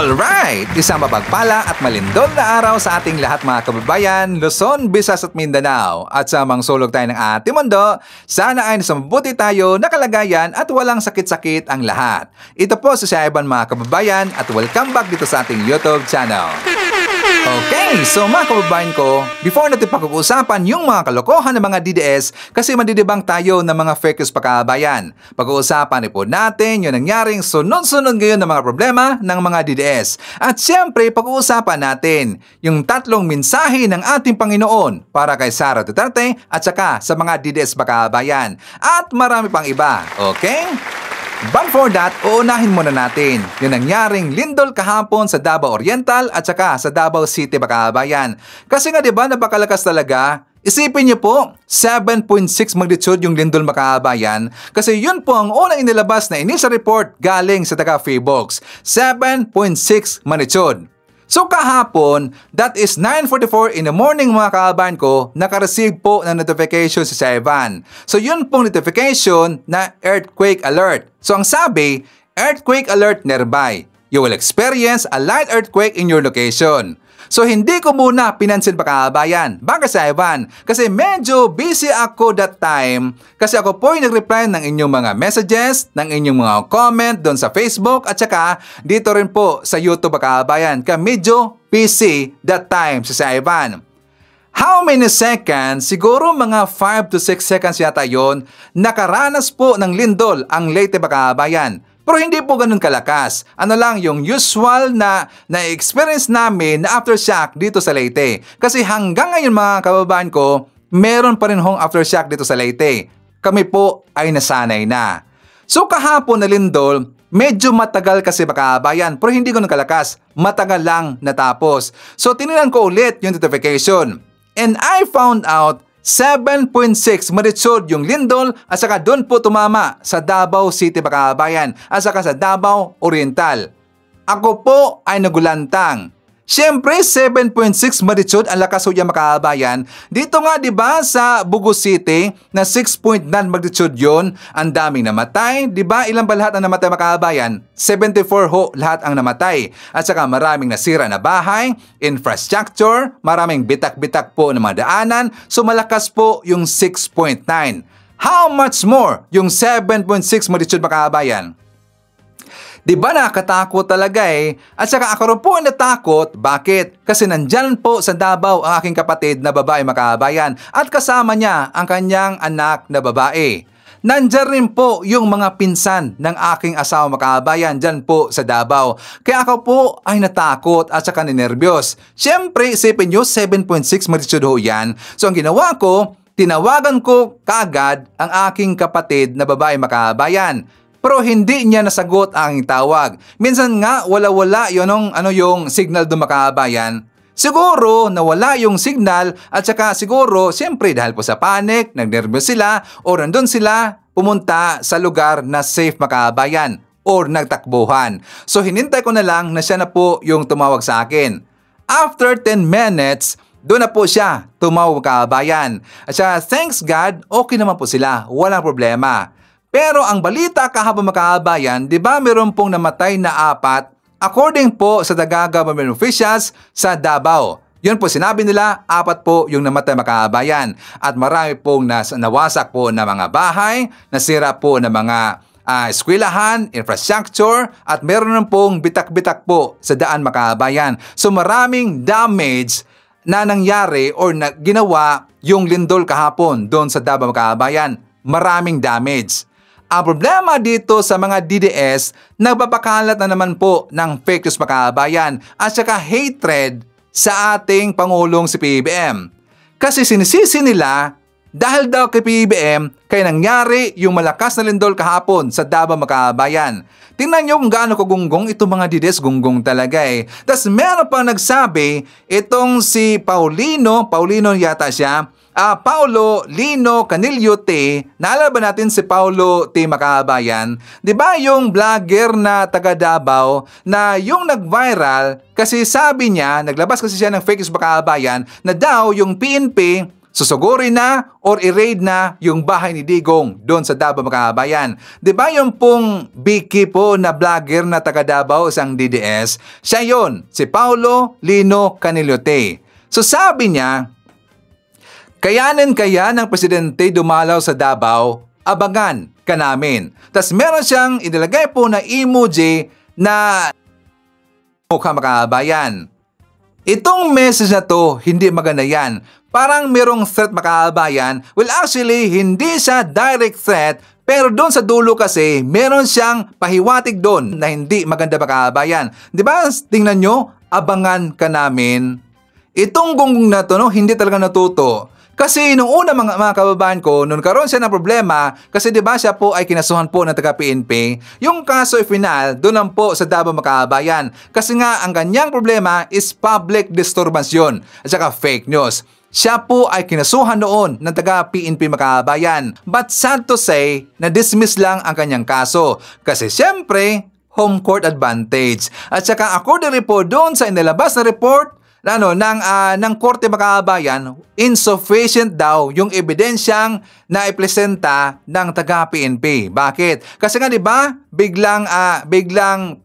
Alright! Isang mapagpala at malindol na araw sa ating lahat mga kababayan, Luzon, Visayas at Mindanao. At sa mga sulog tayo ng ating mundo, sana ay nasa mabuti tayo na kalagayan at walang sakit-sakit ang lahat. Ito po si Ivan mga kababayan at welcome back dito sa ating YouTube channel. Okay, so mga kababayan ko, before natin pag-uusapan yung mga kalokohan ng mga DDS kasi madidibang tayo ng mga fake news pakabayan. Pag-uusapan po natin yung nangyaring sunod-sunod ngayon ng mga problema ng mga DDS. At siyempre, pag-uusapan natin yung tatlong mensahe ng ating Panginoon para kay Sara Duterte at saka sa mga DDS pakabayan. At marami pang iba, okay? But for that, uunahin muna natin yung nangyaring lindol kahapon sa Davao Oriental at saka sa Davao City, Bakabayan. Kasi nga diba, napakalakas talaga. Isipin niyo po, 7.6 magnitude yung lindol Bakabayan kasi yun po ang unang inilabas na initial report galing sa taga Feebox. 7.6 magnitude. So kahapon, that is 9:44 in the morning mga kaabayan ko, nakareceive po ng notification si Ivan. So yun pong notification na earthquake alert. So ang sabi, earthquake alert nearby. You will experience a light earthquake in your location. So hindi ko muna pinansin pa kaabayan. Bakit si Ivan? Kasi medyo busy ako that time kasi ako po yung nag-reply ng inyong mga messages, ng inyong mga comment doon sa Facebook at saka dito rin po sa YouTube kaabayan. Kaya medyo busy that time si Ivan. How many seconds? Siguro mga 5 to 6 seconds yata yon nakaranas po ng lindol ang Leyte kaabayan. Pero hindi po ganun kalakas. Ano lang yung usual na experience namin na aftershock dito sa Leyte. Kasi hanggang ngayon mga kababayan ko, meron pa rin hong aftershock dito sa Leyte. Kami po ay nasanay na. So kahapon na lindol, medyo matagal kasi kababayan, pero hindi ganun kalakas. Matagal lang natapos. So tinignan ko ulit yung notification. And I found out 7.6 magnitude yung lindol at saka doon po tumama sa Davao City, Bakabayan at saka sa Davao Oriental. Ako po ay nagulantang. Siyempre, 7.6 magnitude ang lakas ho yung Bakabayan. Dito nga 'di ba sa Bugo City na 6.9 magnitude yon, ang daming namatay, 'di ba? Ilan ba lahat ang namatay Bakabayan? 74 ho lahat ang namatay. At saka maraming nasira na bahay, infrastructure, maraming bitak-bitak po ng mga daanan, so malakas po yung 6.9. How much more yung 7.6 magnitude Bakabayan? Di ba nakakatakot talaga eh? At saka ako rin po natakot. Bakit? Kasi nandyan po sa Davao ang aking kapatid na babae makabayan at kasama niya ang kanyang anak na babae. Nandyan rin po yung mga pinsan ng aking asawa makabayan dyan po sa Davao. Kaya ako po ay natakot at saka ninervyos. Siyempre, isipin nyo, 7.6 magnitude ho yan. So ang ginawa ko, tinawagan ko kaagad ang aking kapatid na babae makabayan. Pero hindi niya nasagot ang aking tawag. Minsan nga wala-wala yung signal doon makabayan. Siguro nawala yung signal at saka siguro siyempre dahil po sa panic, nagnervyos sila o nandun sila pumunta sa lugar na safe makabayan or nagtakbuhan. So hinintay ko na lang na siya na po yung tumawag sa akin. After 10 minutes, doon na po siya tumawag makabayan. At saka thanks God, okay naman po sila, walang problema. Pero ang balita kahapon makabayan, di ba meron pong namatay na 4 according po sa taga government officials sa Davao. Yun po sinabi nila, 4 po yung namatay makabayan. At marami pong nawasak po na mga bahay, nasira po na mga eskwelahan, infrastructure, at meron pong bitak-bitak po sa daan makabayan. So maraming damage na nangyari or na ginawa yung lindol kahapon doon sa Davao makabayan. Maraming damage. Ang problema dito sa mga DDS, nagpapakalat na naman po ng fake news makabayan at saka hatred sa ating Pangulong si PBBM. Kasi sinisisi nila dahil daw kay PBBM kaya nangyari yung malakas na lindol kahapon sa Davao makabayan. Tingnan nyo kung gaano kagunggong itong mga DDS, gunggong talaga eh. Tapos meron pang nagsabi, itong si Paulino yata siya, Paulo Lino Canillo T. Naalala ba natin si Paulo T. Makabayan? Di ba yung vlogger na taga Davao na yung nag-viral kasi sabi niya, naglabas kasi siya ng fake news Makabayan na daw yung PNP susugurin na or i-raid na yung bahay ni Digong doon sa Davao mga kababayan. Di ba yung pong Vicky po na vlogger na taga Davao, isang DDS, siya yon, si Paulo Lino Caniliote. So sabi niya, kayanin kaya ng presidente dumalaw sa Davao, abangan ka namin. Tapos meron siyang inilagay po na emoji na mukha mga kababayan. Itong message na to, hindi maganda yan. Parang merong threat mga kababayan. Well, actually, hindi siya direct threat, pero doon sa dulo kasi, meron siyang pahiwatig doon na hindi maganda mga kababayan. Di ba? Tingnan nyo, abangan ka namin. Itong gunggong na to, no, hindi talaga natuto. Kasi nung una mga kababayan ko, nung karoon siya ng problema, kasi di ba siya po ay kinasuhan po ng taga-PNP, yung kaso final, doon lang po sa Davao mga kababayan. Kasi nga, ang kanyang problema is public disturbance yun, at saka fake news. Siya po ay kinasuhan noon ng taga-PNP mga kababayan. But sad to say, na-dismiss lang ang kanyang kaso. Kasi siyempre, home court advantage. At saka accordingly po doon sa inilabas na report, ng korte mga kababayan, insufficient daw yung ebidensyang naipresenta ng taga-PNP. Bakit? Kasi nga 'di ba, biglang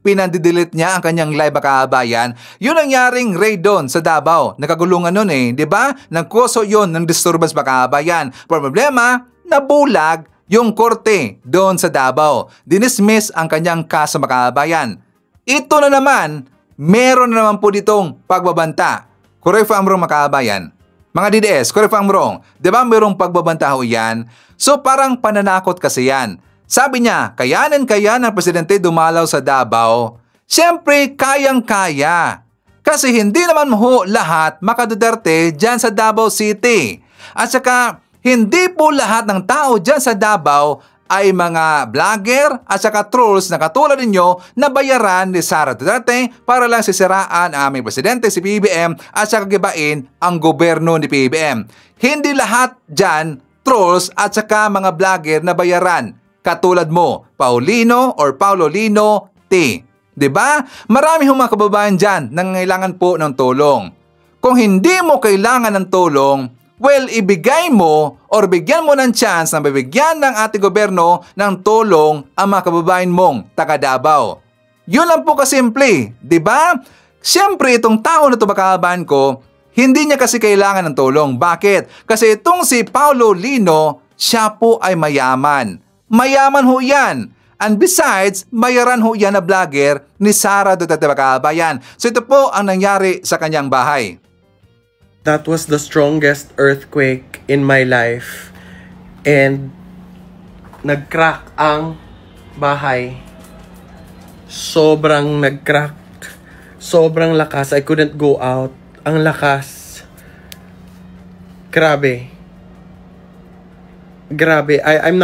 pinandidelete niya ang kanyang live mga kababayan. Yun ang nangyaring raid doon sa Davao. Nakagulungan noon 'di ba? Nagkoso 'yon ng disturbance mga kababayan. Problema, nabulag yung korte doon sa Davao. Dinismiss ang kanyang kaso mga kababayan. Ito na naman, meron na naman po ditong pagbabanta. Correct if I'm wrong mga kababayan. Mga DDS, correct if I'm wrong. Diba merong pagbabanta ho yan? So parang pananakot kasi yan. Sabi niya, kayanin kaya ng presidente dumalaw sa Davao? Siyempre, kayang-kaya. Kasi hindi naman ho lahat makaduderte dyan sa Davao City. At saka, hindi po lahat ng tao dyan sa Davao ay mga vlogger at saka trolls na katulad ninyo na bayaran ni Sara Duterte para lang sisiraan ang aming presidente si PBBM at saka gibain ang gobyerno ni PBBM. Hindi lahat dyan trolls at saka mga vlogger na bayaran katulad mo, Paulino or Paulo Lino T. Diba? Marami hong mga kababayan dyan na ngailangan po ng tulong. Kung hindi mo kailangan ng tulong, well, ibigay mo or bigyan mo ng chance na bibigyan ng ating gobyerno ng tulong ang mga kababayan mong taga Davao. Yun lang po kasimple, di ba? Siyempre, itong tao na ito mga kababayan ko, hindi niya kasi kailangan ng tulong. Bakit? Kasi itong si Paulo Lino, siya po ay mayaman. Mayaman ho yan. And besides, bayaran ho yan na vlogger ni Sara Duterte mga kababayan. So ito po ang nangyari sa kanyang bahay. That was the strongest earthquake in my life. And nag-crack ang bahay. Sobrang nag-crack. Sobrang lakas. I couldn't go out. Ang lakas. Grabe. Grabe. I'm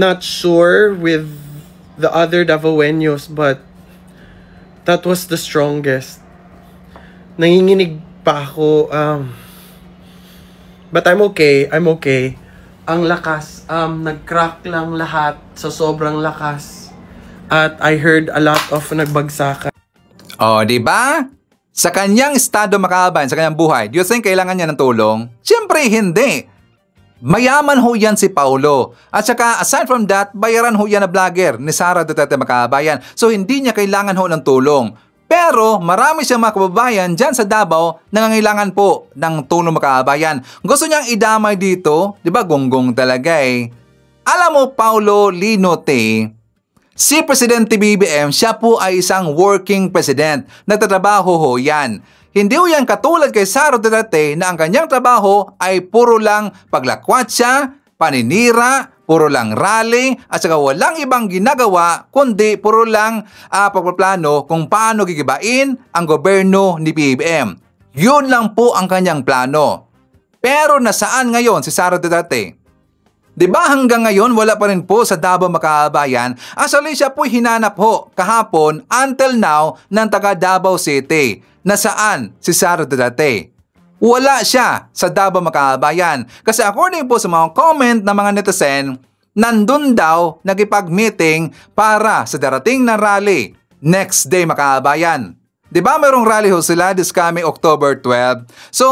not sure with the other Davaoeños, but that was the strongest. Nanginginig pa ako. But I'm okay. I'm okay. Ang lakas. Nag-crack lang lahat sa sobrang lakas. At I heard a lot of nagbagsakan. Oh, di ba? Sa kanyang estado mga kababayan, sa kanyang buhay, do you think kailangan niya ng tulong? Siyempre, hindi. Mayaman ho yan si Paulo. At saka, aside from that, bayaran ho yan na vlogger ni Sara Duterte mga kababayan. So, hindi niya kailangan ho ng tulong. Pero marami siyang mga kababayan dyan sa Davao na nangangailangan po ng tulong mga kababayan. Gusto niyang idamay dito, di ba gonggong talaga eh. Alam mo, Paulo Lino T, si Presidente BBM, siya po ay isang working president. Nagtatrabaho ho yan. Hindi ho yan katulad kay Sara Duterte na ang kanyang trabaho ay puro lang paglakwatsa, paninira, puro lang rally, at saka walang ibang ginagawa, kundi puro lang pagpaplano kung paano gigibain ang gobyerno ni PBBM. Yun lang po ang kanyang plano. Pero nasaan ngayon si Sara Duterte? Diba hanggang ngayon wala pa rin po sa Davao mga kababayan? Actually siya po hinanap ho kahapon until now ng taga Davao City. Nasaan si Sara Duterte? Wala siya sa Davao mga kababayan. Kasi according po sa mga comment ng mga netizen, nandun daw nagipag-meeting para sa darating na rally next day mga kababayan. Diba mayroong rally ho sila this coming October 12? So,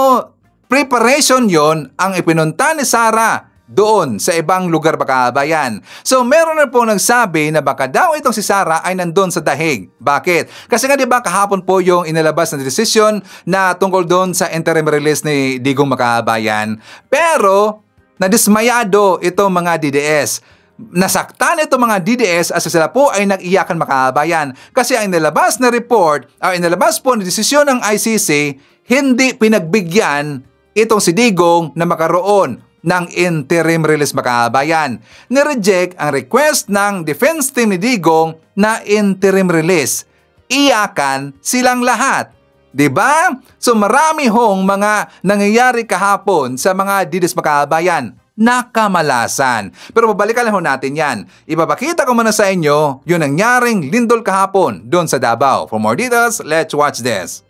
preparation yon ang ipinunta ni Sarah doon sa ibang lugar mga kabayan. So meron na po nagsabi na baka daw itong si Sarah ay nandun sa dahig. Bakit? Kasi nga diba kahapon po yung inilabas na desisyon na tungkol doon sa interim release ni Digong mga kabayan. Pero nadismayado itong mga DDS. Nasaktan itong mga DDS as sila po ay nag-iyakan mga kabayan. Kasi ang inilabas na report, inilabas po na desisyon ng ICC, hindi pinagbigyan itong si Digong na makaroon ng interim release mga kabayan. Nireject ang request ng defense team ni Digong na interim release. Iyakan silang lahat. Diba? So marami hong mga nangyayari kahapon sa mga DDS mga kabayan. Nakamalasan. Pero babalikan lang ho natin yan. Ipapakita ko muna sa inyo yung nangyaring lindol kahapon doon sa Davao. For more details, let's watch this.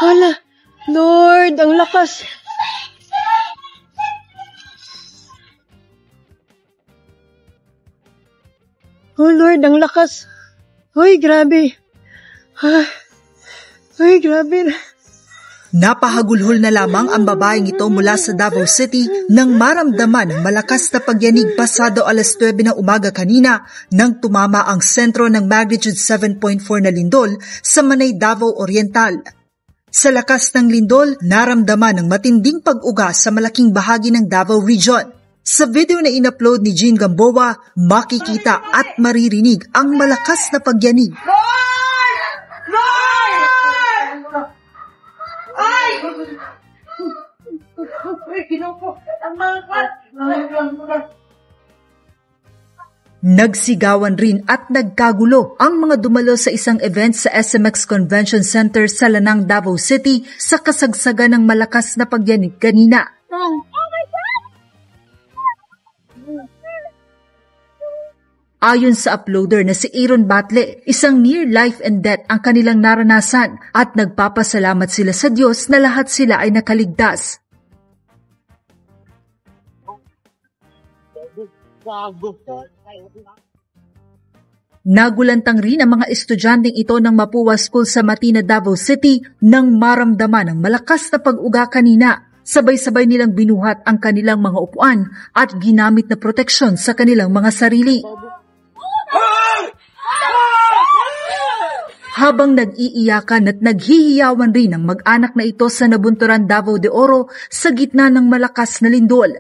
Hala, Lord, ang lakas. Oh Lord, ang lakas. Hoy, grabe. Hoy, grabe. Napahagulhol na lamang ang babaeng ito mula sa Davao City nang maramdaman ang malakas na pagyanig pasado alas 9 ng umaga kanina nang tumama ang sentro ng magnitude 7.4 na lindol sa Manay, Davao Oriental. Sa lakas ng lindol, naramdaman ang matinding pag-uga sa malaking bahagi ng Davao Region. Sa video na in-upload ni Jean Gamboa, makikita at maririnig ang malakas na pagyanig. Nagsigawan rin at nagkagulo ang mga dumalo sa isang event sa SMX Convention Center sa Lanang, Davao City sa kasagsagan ng malakas na pagyanig kanina. Ayon sa uploader na si Aaron Batle, isang near life and death ang kanilang naranasan at nagpapasalamat sila sa Diyos na lahat sila ay nakaligtas. Nagulantang rin ang mga estudyanteng ito ng Mapua School sa Matina, Davao City nang maramdaman ang malakas na pag-uga kanina. Sabay-sabay nilang binuhat ang kanilang mga upuan at ginamit na proteksyon sa kanilang mga sarili. Habang nag-iiyakan at naghihiyawan rin ang mag-anak na ito sa Nabunturan, Davao de Oro sa gitna ng malakas na lindol.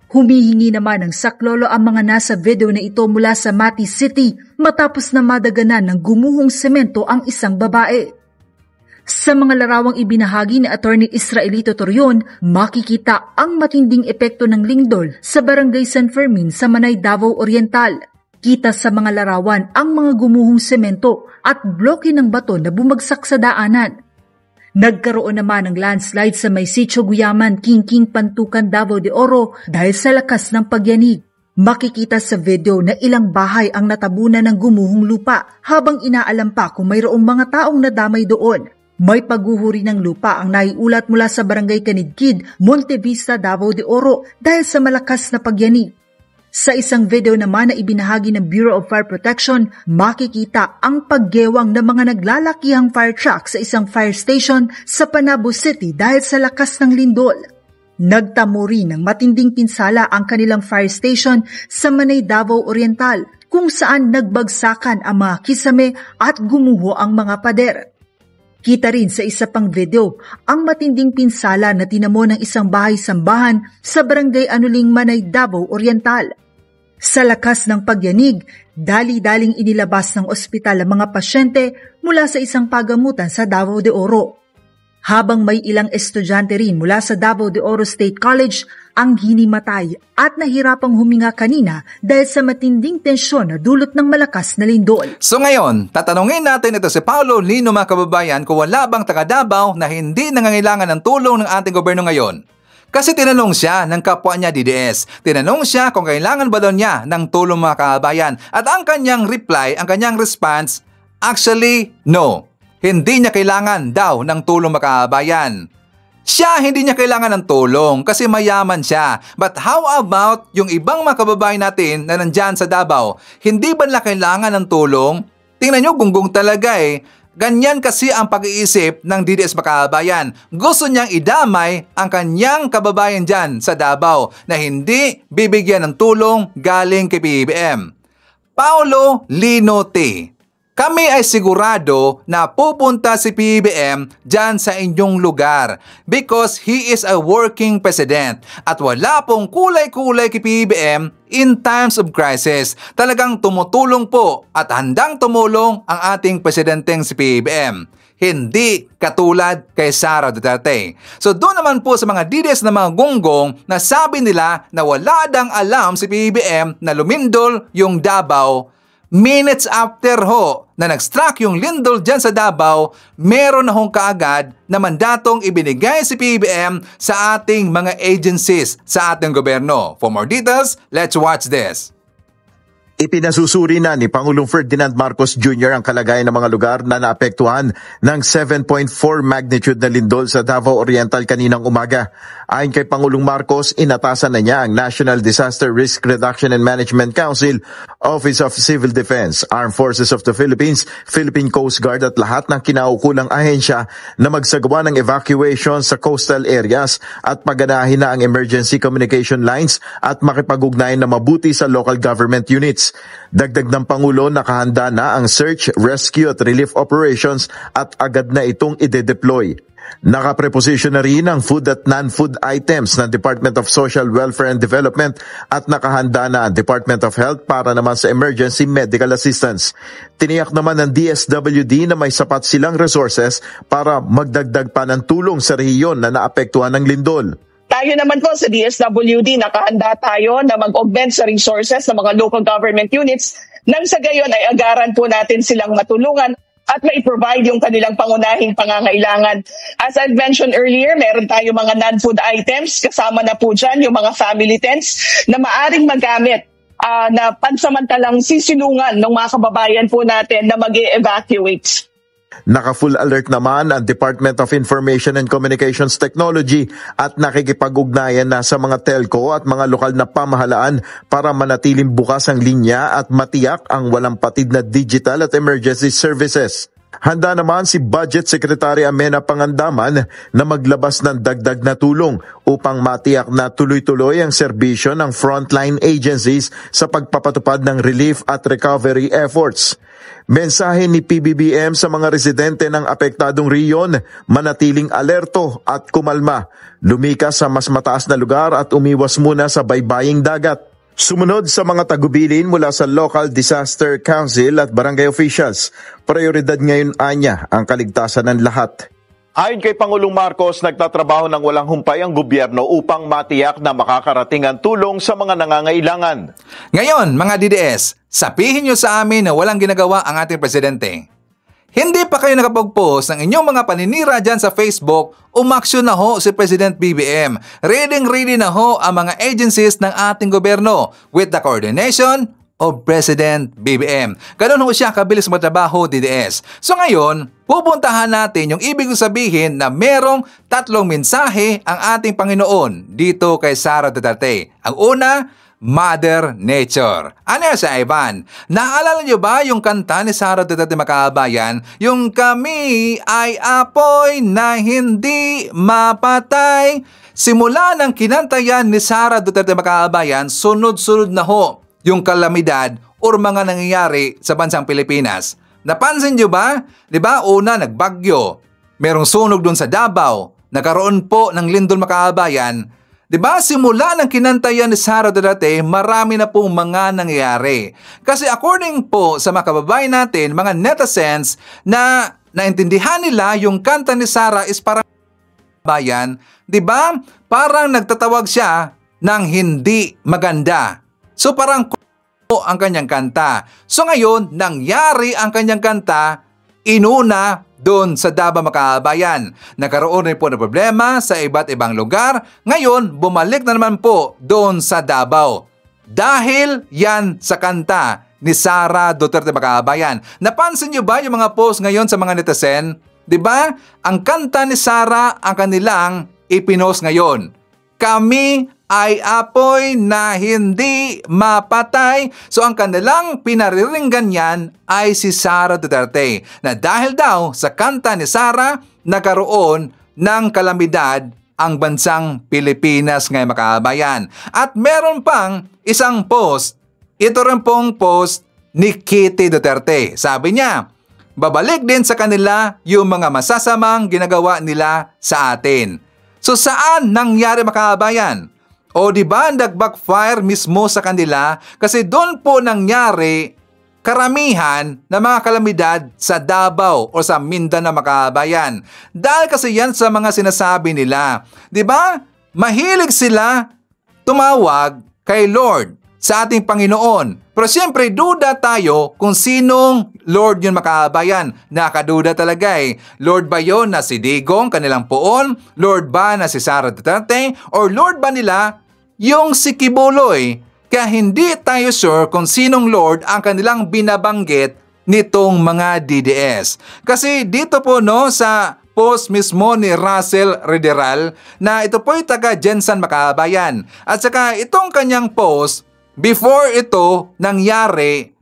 Humihingi naman ng saklolo ang mga nasa video na ito mula sa Mati City matapos na madaganan ng gumuhong semento ang isang babae. Sa mga larawang ibinahagi ni Attorney Israelito Torion, makikita ang matinding epekto ng lindol sa Barangay San Fermin sa Manay, Davao Oriental. Kita sa mga larawan ang mga gumuhong semento at bloke ng bato na bumagsak sa daanan. Nagkaroon naman ng landslide sa may Sitio Guyaman, King Pantukan, Davao de Oro dahil sa lakas ng pagyanig. Makikita sa video na ilang bahay ang natabunan ng gumuhong lupa habang inaalam pa kung mayroong mga taong nadamay doon. May pagguhuri ng lupa ang naiulat mula sa Barangay Kanidkid, Monte Vista, Davao de Oro dahil sa malakas na pagyanig. Sa isang video naman na ibinahagi ng Bureau of Fire Protection, makikita ang paggewang ng mga naglalakihang fire truck sa isang fire station sa Panabo City dahil sa lakas ng lindol. Nagtamo rin ng matinding pinsala ang kanilang fire station sa Manay, Davao Oriental kung saan nagbagsakan ang mga kisame at gumuho ang mga pader. Kita rin sa isa pang video ang matinding pinsala na tinamo ng isang bahay-sambahan sa Barangay Anuling, Manay, Davao Oriental. Sa lakas ng pagyanig, dali-daling inilabas ng ospital ang mga pasyente mula sa isang pagamutan sa Davao de Oro. Habang may ilang estudyante rin mula sa Davao de Oro State College ang hinimatay at nahirapang huminga kanina dahil sa matinding tensyon na dulot ng malakas na lindol. So ngayon, tatanungin natin ito si Paulo Lino mga kababayan kung wala bang taga Davao na hindi nangangailangan ng tulong ng ating gobyerno ngayon. Kasi tinanong siya ng kapwa niya DDS. Tinanong siya kung kailangan ba daw niya ng tulong mga kababayan. At ang kanyang reply, ang kanyang response, actually, no. Hindi niya kailangan daw ng tulong mga kababayan. Siya hindi niya kailangan ng tulong kasi mayaman siya. But how about yung ibang mga kababayan natin na nandyan sa Davao? Hindi ba nila kailangan ng tulong? Tingnan nyo, gunggong talaga eh. Ganyan kasi ang pag-iisip ng DDS Makabayan. Gusto niyang idamay ang kanyang kababayan dyan sa Davao na hindi bibigyan ng tulong galing kay PBBM. Paolo Lino T. Kami ay sigurado na pupunta si PBBM dyan sa inyong lugar because he is a working president at wala pong kulay-kulay kay PBBM in times of crisis. Talagang tumutulong po at handang tumulong ang ating presidenteng si PBBM. Hindi katulad kay Sara Duterte. So doon naman po sa mga DDS na mga gunggong na sabi nila na wala dang alam si PBBM na lumindol yung Davao. Minutes after ho na nag-struck yung lindol dyan sa Davao, meron na hong kaagad na mandatong ibinigay si PBBM sa ating mga agencies sa ating gobyerno. For more details, let's watch this. Ipinasusuri na ni Pangulong Ferdinand Marcos Jr. ang kalagayan ng mga lugar na naapektuhan ng 7.4 magnitude na lindol sa Davao Oriental kaninang umaga. Ayon kay Pangulong Marcos, inatasan na niya ang National Disaster Risk Reduction and Management Council, Office of Civil Defense, Armed Forces of the Philippines, Philippine Coast Guard at lahat ng kinaukulang ahensya na magsagawa ng evacuation sa coastal areas at paganahin na ang emergency communication lines at makipag-ugnayan na mabuti sa local government units. Dagdag ng Pangulo, nakahanda na ang search, rescue at relief operations at agad na itong ide-deploy. Nakapreposisyon na rin ang food at non-food items ng Department of Social Welfare and Development at nakahanda na ang Department of Health para naman sa emergency medical assistance. Tiniyak naman ng DSWD na may sapat silang resources para magdagdag pa ng tulong sa rehiyon na naapektuhan ng lindol. Tayo naman po sa DSWD, nakahanda tayo na mag-augment sa resources ng mga local government units nang sa gayon ay agaran po natin silang matulungan at mai-provide yung kanilang pangunahing pangangailangan. As I mentioned earlier, meron tayo mga non-food items, kasama na po dyan yung mga family tents na maaring magamit na pansamantalang sisilungan ng mga kababayan po natin na mag-evacuate. Naka-full alert naman ang Department of Information and Communications Technology at nakikipag-ugnayan na sa mga telco at mga lokal na pamahalaan para manatiling bukas ang linya at matiyak ang walang patid na digital at emergency services. Handa naman si Budget Secretary Amena Pangandaman na maglabas ng dagdag na tulong upang matiyak na tuloy-tuloy ang serbisyo ng frontline agencies sa pagpapatupad ng relief at recovery efforts. Mensahe ni PBBM sa mga residente ng apektadong riyon, manatiling alerto at kumalma, lumikas sa mas mataas na lugar at umiwas muna sa baybaying dagat. Sumunod sa mga tagubilin mula sa Local Disaster Council at barangay officials, prioridad ngayon anya ang kaligtasan ng lahat. Ayon kay Pangulong Marcos, nagtatrabaho ng walang humpay ang gobyerno upang matiyak na makakarating ang tulong sa mga nangangailangan. Ngayon, mga DDS, sabihin nyo sa amin na walang ginagawa ang ating presidente. Hindi pa kayo nakapag-post ng inyong mga paninira dyan sa Facebook, umaksyon na ho si President BBM. Ready na ho ang mga agencies ng ating gobyerno with the coordination of President BBM. Ganun ho siya kabilis magtrabaho, DDS. So ngayon, pupuntahan natin yung ibig sabihin na merong 3 mensahe ang ating Panginoon dito kay Sara Duterte. Ang una, Mother Nature. Ano sa Ivan? Naalala niyo ba yung kanta ni Sara Duterte Makabayan? Yung kami ay apoy na hindi mapatay. Simula ng kinantayan ni Sara Duterte Makabayan, sunod-sunod na ho yung kalamidad o mga nangyayari sa bansang Pilipinas. Napansin niyo ba? Diba, una nagbagyo, merong sunog dun sa Davao, nagkaroon po ng lindol Makabayan. Diba, simula ng kinantayan ni Sara Duterte, marami na pong mga nangyayari. Kasi according po sa mga kababayan natin, mga netizens, na naintindihan nila yung kanta ni Sara is parang bayan, diba? Parang nagtatawag siya ng hindi maganda. So parang ang kanyang kanta. So ngayon, nangyari ang kanyang kanta, inuna doon sa Davao Makabayan. Nagkaroon rin po ng problema sa iba't ibang lugar. Ngayon, bumalik na naman po doon sa Davao. Dahil yan sa kanta ni Sara Duterte Makabayan. Napansin niyo ba yung mga post ngayon sa mga netizen? Diba? Ang kanta ni Sara ang kanilang ipinost ngayon. Kami ay apoy na hindi mapatay. So ang kanilang pinariringgan yan ay si Sara Duterte, na dahil daw sa kanta ni Sara, nagkaroon ng kalamidad ang bansang Pilipinas ngayon, mga kabayan. At meron pang isang post, ito rin pong post ni Kitty Duterte. Sabi niya, babalik din sa kanila yung mga masasamang ginagawa nila sa atin. So saan nangyari, mga kabayan? O di ba nag-backfire mismo sa kanila kasi doon po nangyari karamihan na mga kalamidad sa Davao o sa Mindanao, mga kabayan. Dahil kasi yan sa mga sinasabi nila. Di ba? Mahilig sila tumawag kay Lord, sa ating Panginoon. Pero siyempre, duda tayo kung sinong Lord yun, mga kabayan. Nakaduda talaga eh. Lord ba yun na si Digong, kanilang poon? Lord ba na si Sara Duterte? Or Lord ba nila yung si Kibuloy? Kaya hindi tayo sure kung sinong Lord ang kanilang binabanggit nitong mga DDS. Kasi dito po no, sa post mismo ni Russell Rideral na ito po'y taga Jensen, mga kabayan. At saka itong kanyang post, before ito nangyari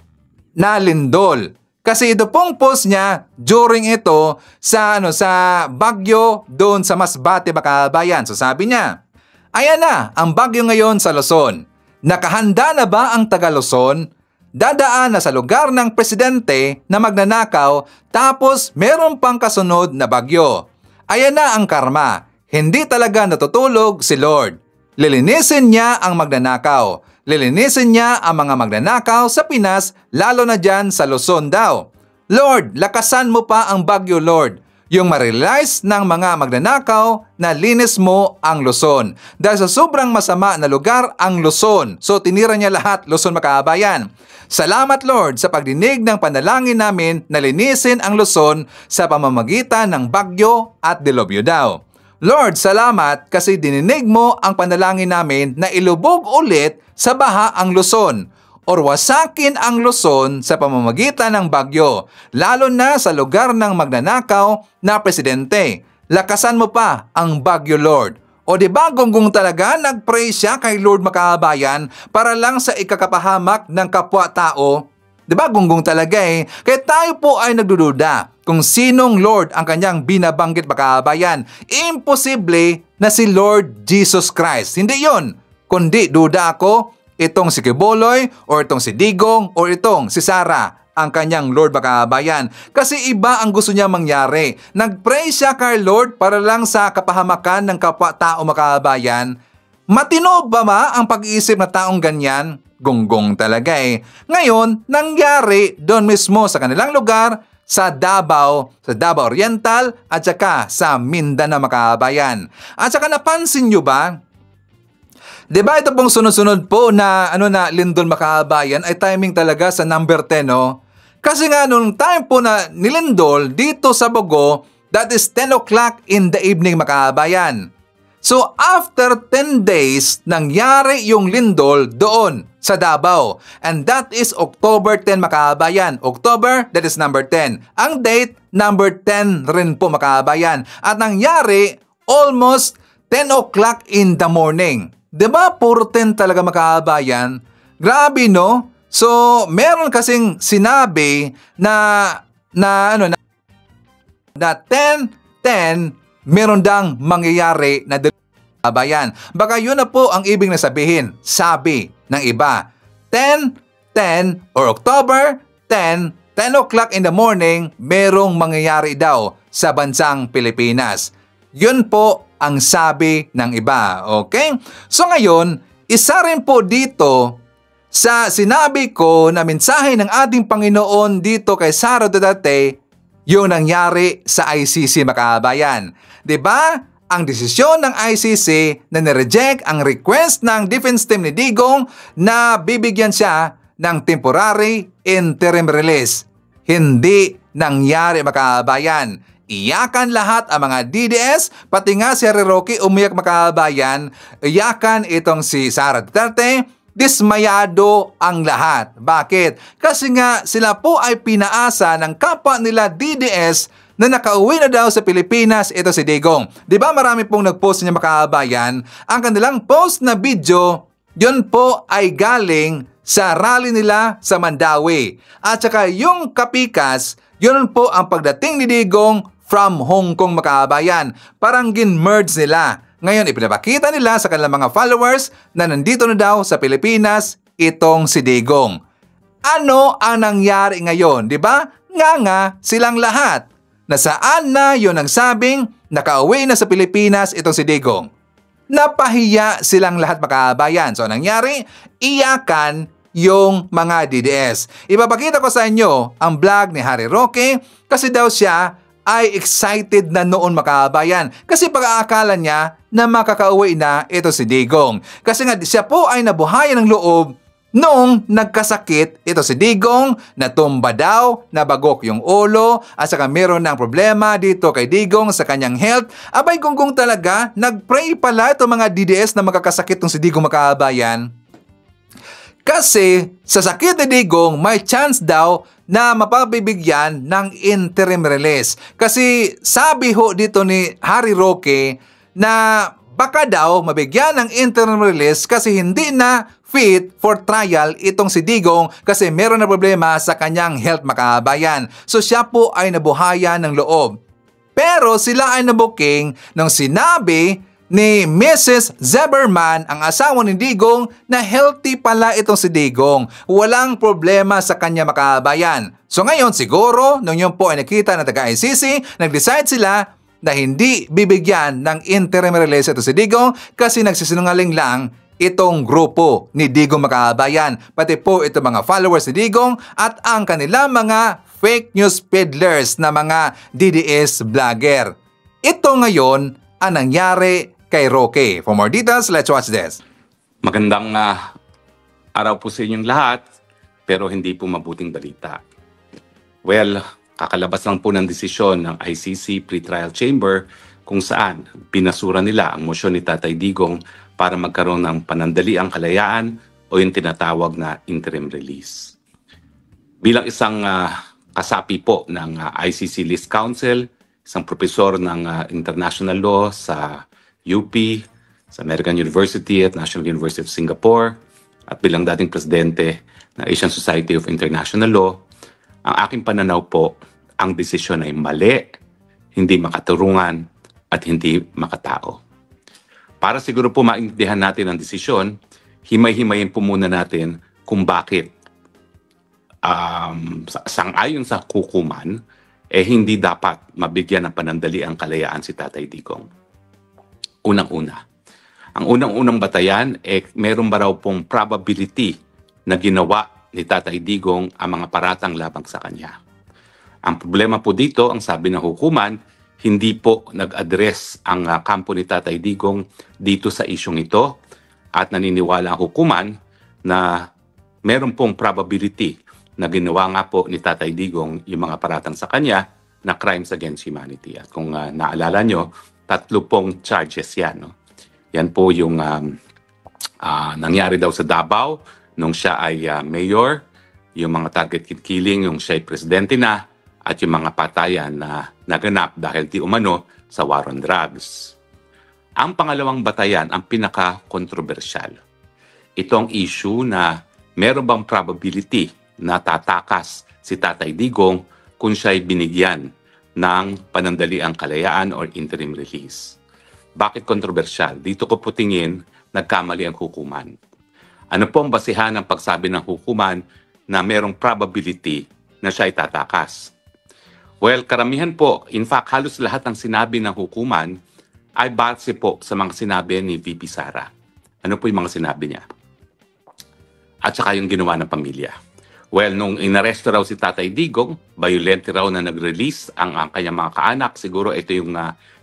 na lindol. Kasi ito pong post niya during ito sa bagyo doon sa Masbate, mga kabayan. So sabi niya, ayan na ang bagyo ngayon sa Luzon. Nakahanda na ba ang taga Luzon? Dadaan na sa lugar ng presidente na magnanakaw tapos meron pang kasunod na bagyo. Ayan na ang karma. Hindi talaga natutulog si Lord. Lilinisin niya ang magnanakaw. Lilinisin niya ang mga magnanakaw sa Pinas, lalo na dyan sa Luzon daw. Lord, lakasan mo pa ang bagyo, Lord. Yung ma-realize ng mga magnanakaw na linis mo ang Luzon. Dahil sa sobrang masama na lugar ang Luzon. So tinira niya lahat, Luzon, mga kabayan. Salamat, Lord, sa pagdinig ng panalangin namin na linisin ang Luzon sa pamamagitan ng bagyo at dilubyo daw. Lord, salamat kasi dininig mo ang panalangin namin na ilubog ulit sa baha ang Luzon or wasakin ang Luzon sa pamamagitan ng bagyo, lalo na sa lugar ng magnanakaw na presidente. Lakasan mo pa ang bagyo, Lord. O di ba gonggong talaga nagpray siya kay Lord, mga kabayan, para lang sa ikakapahamak ng kapwa-tao? Di ba gonggong talaga eh? Kaya tayo po ay nagdududa kung sinong Lord ang kanyang binabanggit, mga kabayan. Imposible na si Lord Jesus Christ. Hindi yon. Kundi duda ako, itong si Kibuloy, or itong si Digong, or itong si Sara, ang kanyang Lord, mga kabayan. Kasi iba ang gusto niya mangyari. Nagpray siya kay Lord para lang sa kapahamakan ng kapwa-tao, mga kabayan. Matino ba ang pag-iisip na taong ganyan? Gonggong talaga eh. Ngayon, nangyari doon mismo sa kanilang lugar, sa Davao Oriental, at saka sa Mindanao, mga kabayan. At saka napansin nyo ba? Diba ito pong sunod-sunod po na lindol, mga kabayan, ay timing talaga sa number 10, no? Kasi nga nung time po na nilindol dito sa Bogo, that is 10 o'clock in the evening, mga kabayan. So after 10 days, nangyari yung lindol doon sa Davao. And that is October 10, mga kabayan. October, that is number 10. Ang date, number 10 rin po, mga kabayan. At nangyari almost 10 o'clock in the morning. Diba puro 10 talaga, mga kabayan? Grabe, no? So, meron kasing sinabi na 10, meron dang mangyayari na kabayan. Baka yun na po ang ibig na sabihin, sabi ng iba. 10 or October 10 o'clock in the morning, merong mangyayari daw sa bansang Pilipinas. Yun po ang sabi ng iba. Okay? So ngayon, isa rin po dito sa sinabi ko na mensahe ng ating Panginoon dito kay Sara Duterte, yung nangyari sa ICC, mga kabayan. Diba? Ang desisyon ng ICC na nireject ang request ng defense team ni Digong na bibigyan siya ng temporary interim release. Hindi nangyari, mga kabayan. Iyakan lahat ang mga DDS, pati nga si Harry Roque umiyak, mga kabayan. Iyakan itong si Sara Duterte. Dismayado ang lahat. Bakit? Kasi nga sila po ay pinaasa ng kapwa nila DDS na nakauwi na daw sa Pilipinas ito si Digong. Di ba marami pong nagpost niya makabayan? Ang kanilang post na video, yun po ay galing sa rally nila sa Mandawi. At saka yung kapikas, yun po ang pagdating ni Digong from Hong Kong makabayan. Parang gin-merge nila. Ngayon, ipinapakita nila sa kanilang mga followers na nandito na daw sa Pilipinas itong si Digong. Ano ang nangyari ngayon, di ba? Nga silang lahat. Nasaan na yun ang sabing nakauwi na sa Pilipinas itong si Digong? Napahiya silang lahat makabayan. So, anong nangyari? Iyakan yung mga DDS. Ipapakita ko sa inyo ang vlog ni Harry Roque kasi daw siya ay excited na noon makabayan. Kasi pag-aakala niya na makakauwi na ito si Digong. Kasi nga siya po ay nabuhayan ng loob noong nagkasakit ito si Digong, natumba daw, nabagok yung ulo, at saka meron ng problema dito kay Digong sa kanyang health. Abay kung talaga, nagpray pala itong mga DDS na makakasakit tong si Digong makabayan. Kasi sa sakit ni Digong, may chance daw na mapabibigyan ng interim release. Kasi sabi ho dito ni Harry Roque na baka daw mabigyan ng interim release kasi hindi na fit for trial itong si Digong kasi meron na problema sa kanyang health makabayan. So siya po ay nabuhayan ng loob. Pero sila ay nabuking nang sinabi ni Mrs. Zeberman, ang asawa ni Digong, na healthy pala itong si Digong. Walang problema sa kanya makabayan. So ngayon siguro, nung yun po ay nakita ng taga-ICC, nag-decide sila na hindi bibigyan ng interim release ito si Digong kasi nagsisinungaling lang itong grupo ni Digong makabayan. Pati po itong mga followers ni Digong at ang kanilang mga fake news peddlers na mga DDS vlogger. Ito ngayon ang nangyari kay Roque. For more details, let's watch this. Magandang araw po sa inyong lahat, pero hindi po mabuting balita. Well, kakalabas lang po ng desisyon ng ICC Pre-Trial Chamber kung saan pinasura nila ang mosyon ni Tatay Digong para magkaroon ng panandaliang kalayaan o yung tinatawag na interim release. Bilang isang kasapi po ng ICC List Council, isang profesor ng international law sa UP, sa American University at National University of Singapore, at bilang dating presidente ng Asian Society of International Law, ang aking pananaw po, ang desisyon ay mali, hindi makaturungan, at hindi makatao. Para siguro po maintindihan natin ang desisyon, himay-himayin po muna natin kung bakit sang-ayon sa hukuman, hindi dapat mabigyan ng panandali ang kalayaan si Tatay Digong. Unang-una. Ang unang-unang batayan, meron ba raw pong probability na ginawa ni Tatay Digong ang mga paratang labang sa kanya. Ang problema po dito, ang sabi ng hukuman, hindi po nag-address ang kampo ni Tatay Digong dito sa isyong ito at naniniwala ang hukuman na meron pong probability na ginawa nga po ni Tatay Digong yung mga paratang sa kanya na crimes against humanity. At kung naalala nyo, 3 pong charges yan. No? Yan po yung nangyari daw sa Davao nung siya ay mayor, yung mga target killing, yung siya ay presidente na, at yung mga patayan na naganap dahil di umano sa war on drugs. Ang pangalawang batayan, ang pinaka-kontrobersyal. Itong issue na meron bang probability na tatakas si Tatay Digong kung siya ay binigyan ng panandaliang kalayaan or interim release. Bakit kontrobersyal? Dito ko po tingin, nagkamali ang hukuman. Ano po ang basihan ng pagsabi ng hukuman na merong probability na siya ay tatakas? Well, karamihan po, in fact, halos lahat ng sinabi ng hukuman ay base po sa mga sinabi ni VP Sara. Ano po yung mga sinabi niya? At saka yung ginawa ng pamilya. Well, nung inaresto raw si Tatay Digong, violent raw na nag-release ang kanyang mga kaanak. Siguro ito yung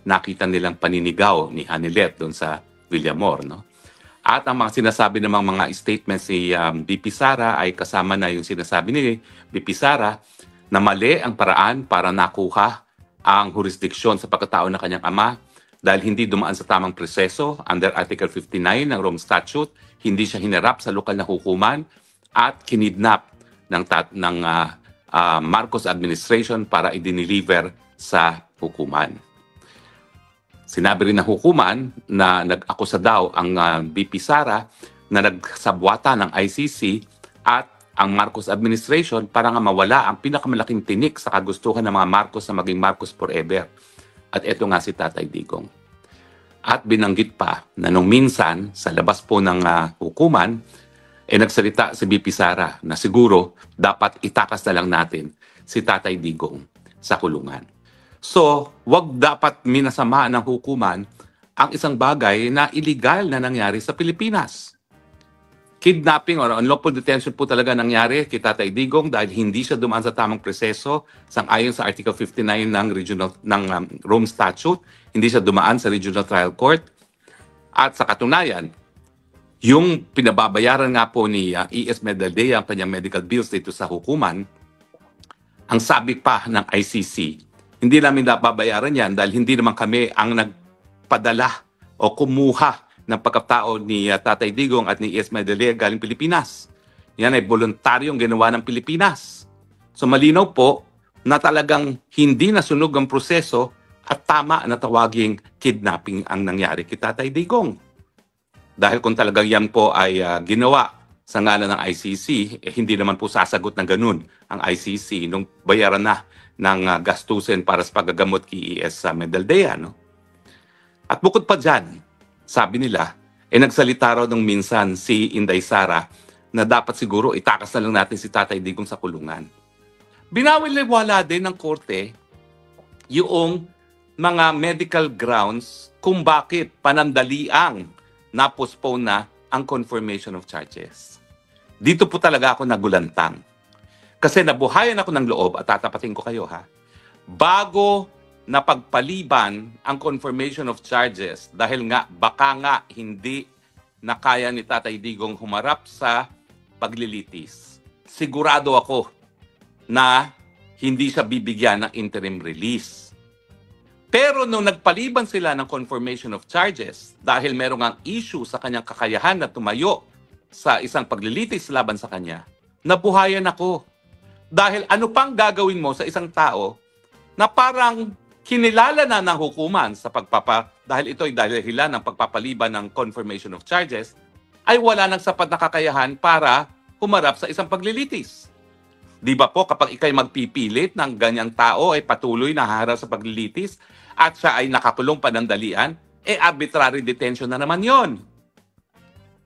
nakita nilang paninigaw ni Hanilet doon sa Villamor. No? At ang mga sinasabi ng mga statements ni VP Sara ay kasama na yung sinasabi ni VP Sara na mali ang paraan para nakuha ang jurisdiksyon sa pagkatao ng kanyang ama dahil hindi dumaan sa tamang proseso under Article 59 ng Rome Statute, hindi siya hinarap sa lokal na hukuman at kinidnap ng Marcos administration para i-deliver sa hukuman. Sinabi rin ng hukuman na nag-akusa daw ang BP Sara na nagsabwata ng ICC at ang Marcos administration para nga mawala ang pinakamalaking tinik sa kagustuhan ng mga Marcos na maging Marcos forever. At ito nga si Tatay Digong. At binanggit pa na nung minsan sa labas po ng hukuman, nagsalita si BP Sara na siguro dapat itakas na lang natin si Tatay Digong sa kulungan. So, wag dapat minasama ng hukuman ang isang bagay na illegal na nangyari sa Pilipinas. Kidnapping or unlawful detention po talaga nangyari kay Tatay Digong dahil hindi siya dumaan sa tamang proseso sang-ayon sa Article 59 ng Rome Statute. Hindi siya dumaan sa Regional Trial Court. At sa katunayan, yung pinababayaran nga po ni E.S. Medaldea ang kanyang medical bills dito sa hukuman, ang sabi pa ng ICC, hindi namin nababayaran yan dahil hindi naman kami ang nagpadala o kumuha ng pagkatao ni Tatay Digong at ni E.S. Medaldea galing Pilipinas. Yan ay voluntaryong ginawa ng Pilipinas. So malinaw po na talagang hindi nasunog ang proseso at tama na tawaging kidnapping ang nangyari kay Tatay Digong. Dahil kung talagang yan po ay ginawa sa ngalan ng ICC, hindi naman po sasagot ng ganun ang ICC nung bayaran na ng gastusin para sa paggagamot kay E.S. Medaldea. No? At bukod pa dyan, sabi nila, nagsalita raw nung minsan si Inday Sara na dapat siguro itakas na lang natin si Tatay Digong sa kulungan. Binawal-wala din ng korte yung mga medical grounds kung bakit panandaliang na-postpone na ang confirmation of charges. Dito po talaga ako nagulantang. Kasi nabuhayan ako ng loob at tatapatin ko kayo bago na pagpaliban ang confirmation of charges dahil nga baka nga hindi na kaya ni Tatay Digong humarap sa paglilitis. Sigurado ako na hindi siya bibigyan ng interim release. Pero nung nagpaliban sila ng confirmation of charges dahil merong ang issue sa kanyang kakayahan na tumayo sa isang paglilitis laban sa kanya, nabuhayan ako. Dahil ano pang gagawin mo sa isang tao na parang kinilala na ng hukuman sa dahil ito ay dahilan ng pagpapaliban ng confirmation of charges, ay wala ng sapat na kakayahan para humarap sa isang paglilitis. Di ba po kapag ikay magpipilit ng ganyang tao ay patuloy na haharap sa paglilitis at siya ay nakakulong panandalian, arbitrary detention na naman yon.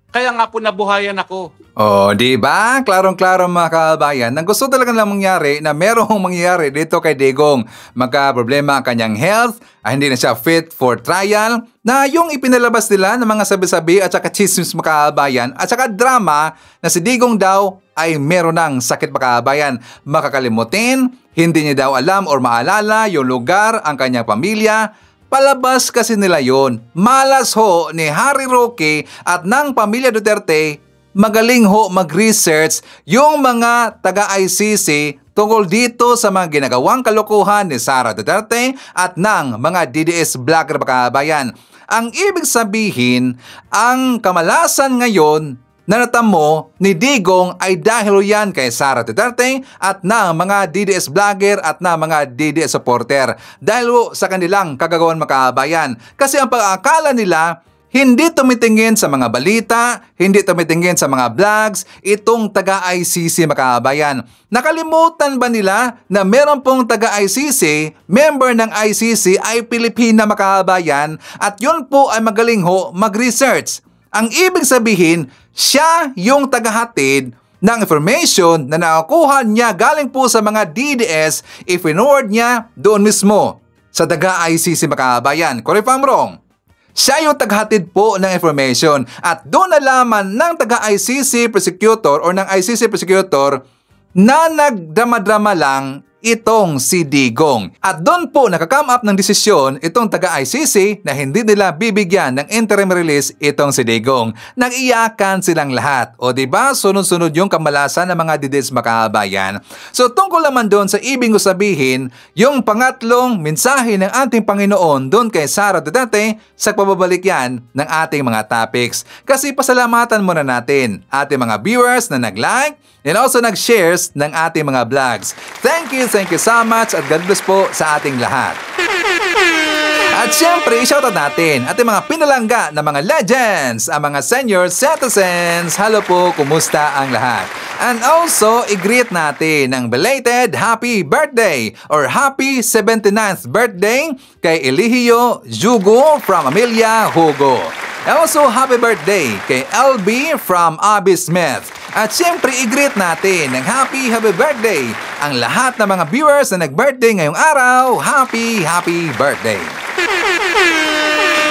Kaya nga po nabuhayan ako. Oh, di ba? Klarong-klaro mga kabayan, na gusto talaga lang mangyari na merong mangyayari dito kay Digong. Magka-problema ang kanyang health, hindi na siya fit for trial, na yung ipinalabas nila ng mga sabi-sabi at saka chismis mga kabayan, at saka drama na si Digong daw ay meron ng sakit mga kabayan. Makakalimutin, hindi niya daw alam or maalala yung lugar, ang kanyang pamilya. Palabas kasi nila yon. Malas ho ni Harry Roque at ng pamilya Duterte, magaling ho mag-research yung mga taga-ICC tungkol dito sa mga ginagawang kalokohan ni Sara Duterte at ng mga DDS blogger kabayan. Ang ibig sabihin, ang kamalasan ngayon na natamo ni Digong ay dahil yan kay Sara Duterte at na mga DDS vlogger at na mga DDS supporter. Dahil sa kanilang kagagawan makabayan. Kasi ang pag-aakala nila, hindi tumitingin sa mga balita, hindi tumitingin sa mga vlogs, itong taga-ICC makabayan. Nakalimutan ba nila na meron pong taga-ICC, member ng ICC ay Pilipina makabayan at yun po ay magaling ho mag-research. Ang ibig sabihin, siya yung tagahatid ng information na nakukuha niya galing po sa mga DDS, i-forward niya doon mismo sa taga-ICC makabayan. Correct if I'm wrong? Siya yung tagahatid po ng information at doon nalaman ng taga-ICC prosecutor o ng ICC prosecutor na nagdrama-drama lang itong si Digong. At doon po nakakam up ng desisyon itong taga-ICC na hindi nila bibigyan ng interim release itong si Digong. Nag-iyakan silang lahat. O diba, sunod-sunod yung kamalasan ng mga DDS makabayan. So tungkol naman doon sa ibig ko sabihin, yung pangatlong mensahe ng ating Panginoon doon kay Sara Duterte sa pababalik yan ng ating mga topics. Kasi pasalamatan muna natin ating mga viewers na nag-like and also nag-shares ng ating mga vlogs. Thank you thank you so much at God bless po sa ating lahat. At syempre, shoutout natin ating mga pinalangga na mga legends, ang mga senior citizens. Hello po, kumusta ang lahat? And also, i-greet natin ng belated happy birthday or happy 79th birthday kay Eligio Jugo from Amelia Hugo. Also, happy birthday kay LB from Abby Smith. At syempre, i-greet natin ng happy birthday ang lahat ng mga viewers na nag-birthday ngayong araw. Happy birthday!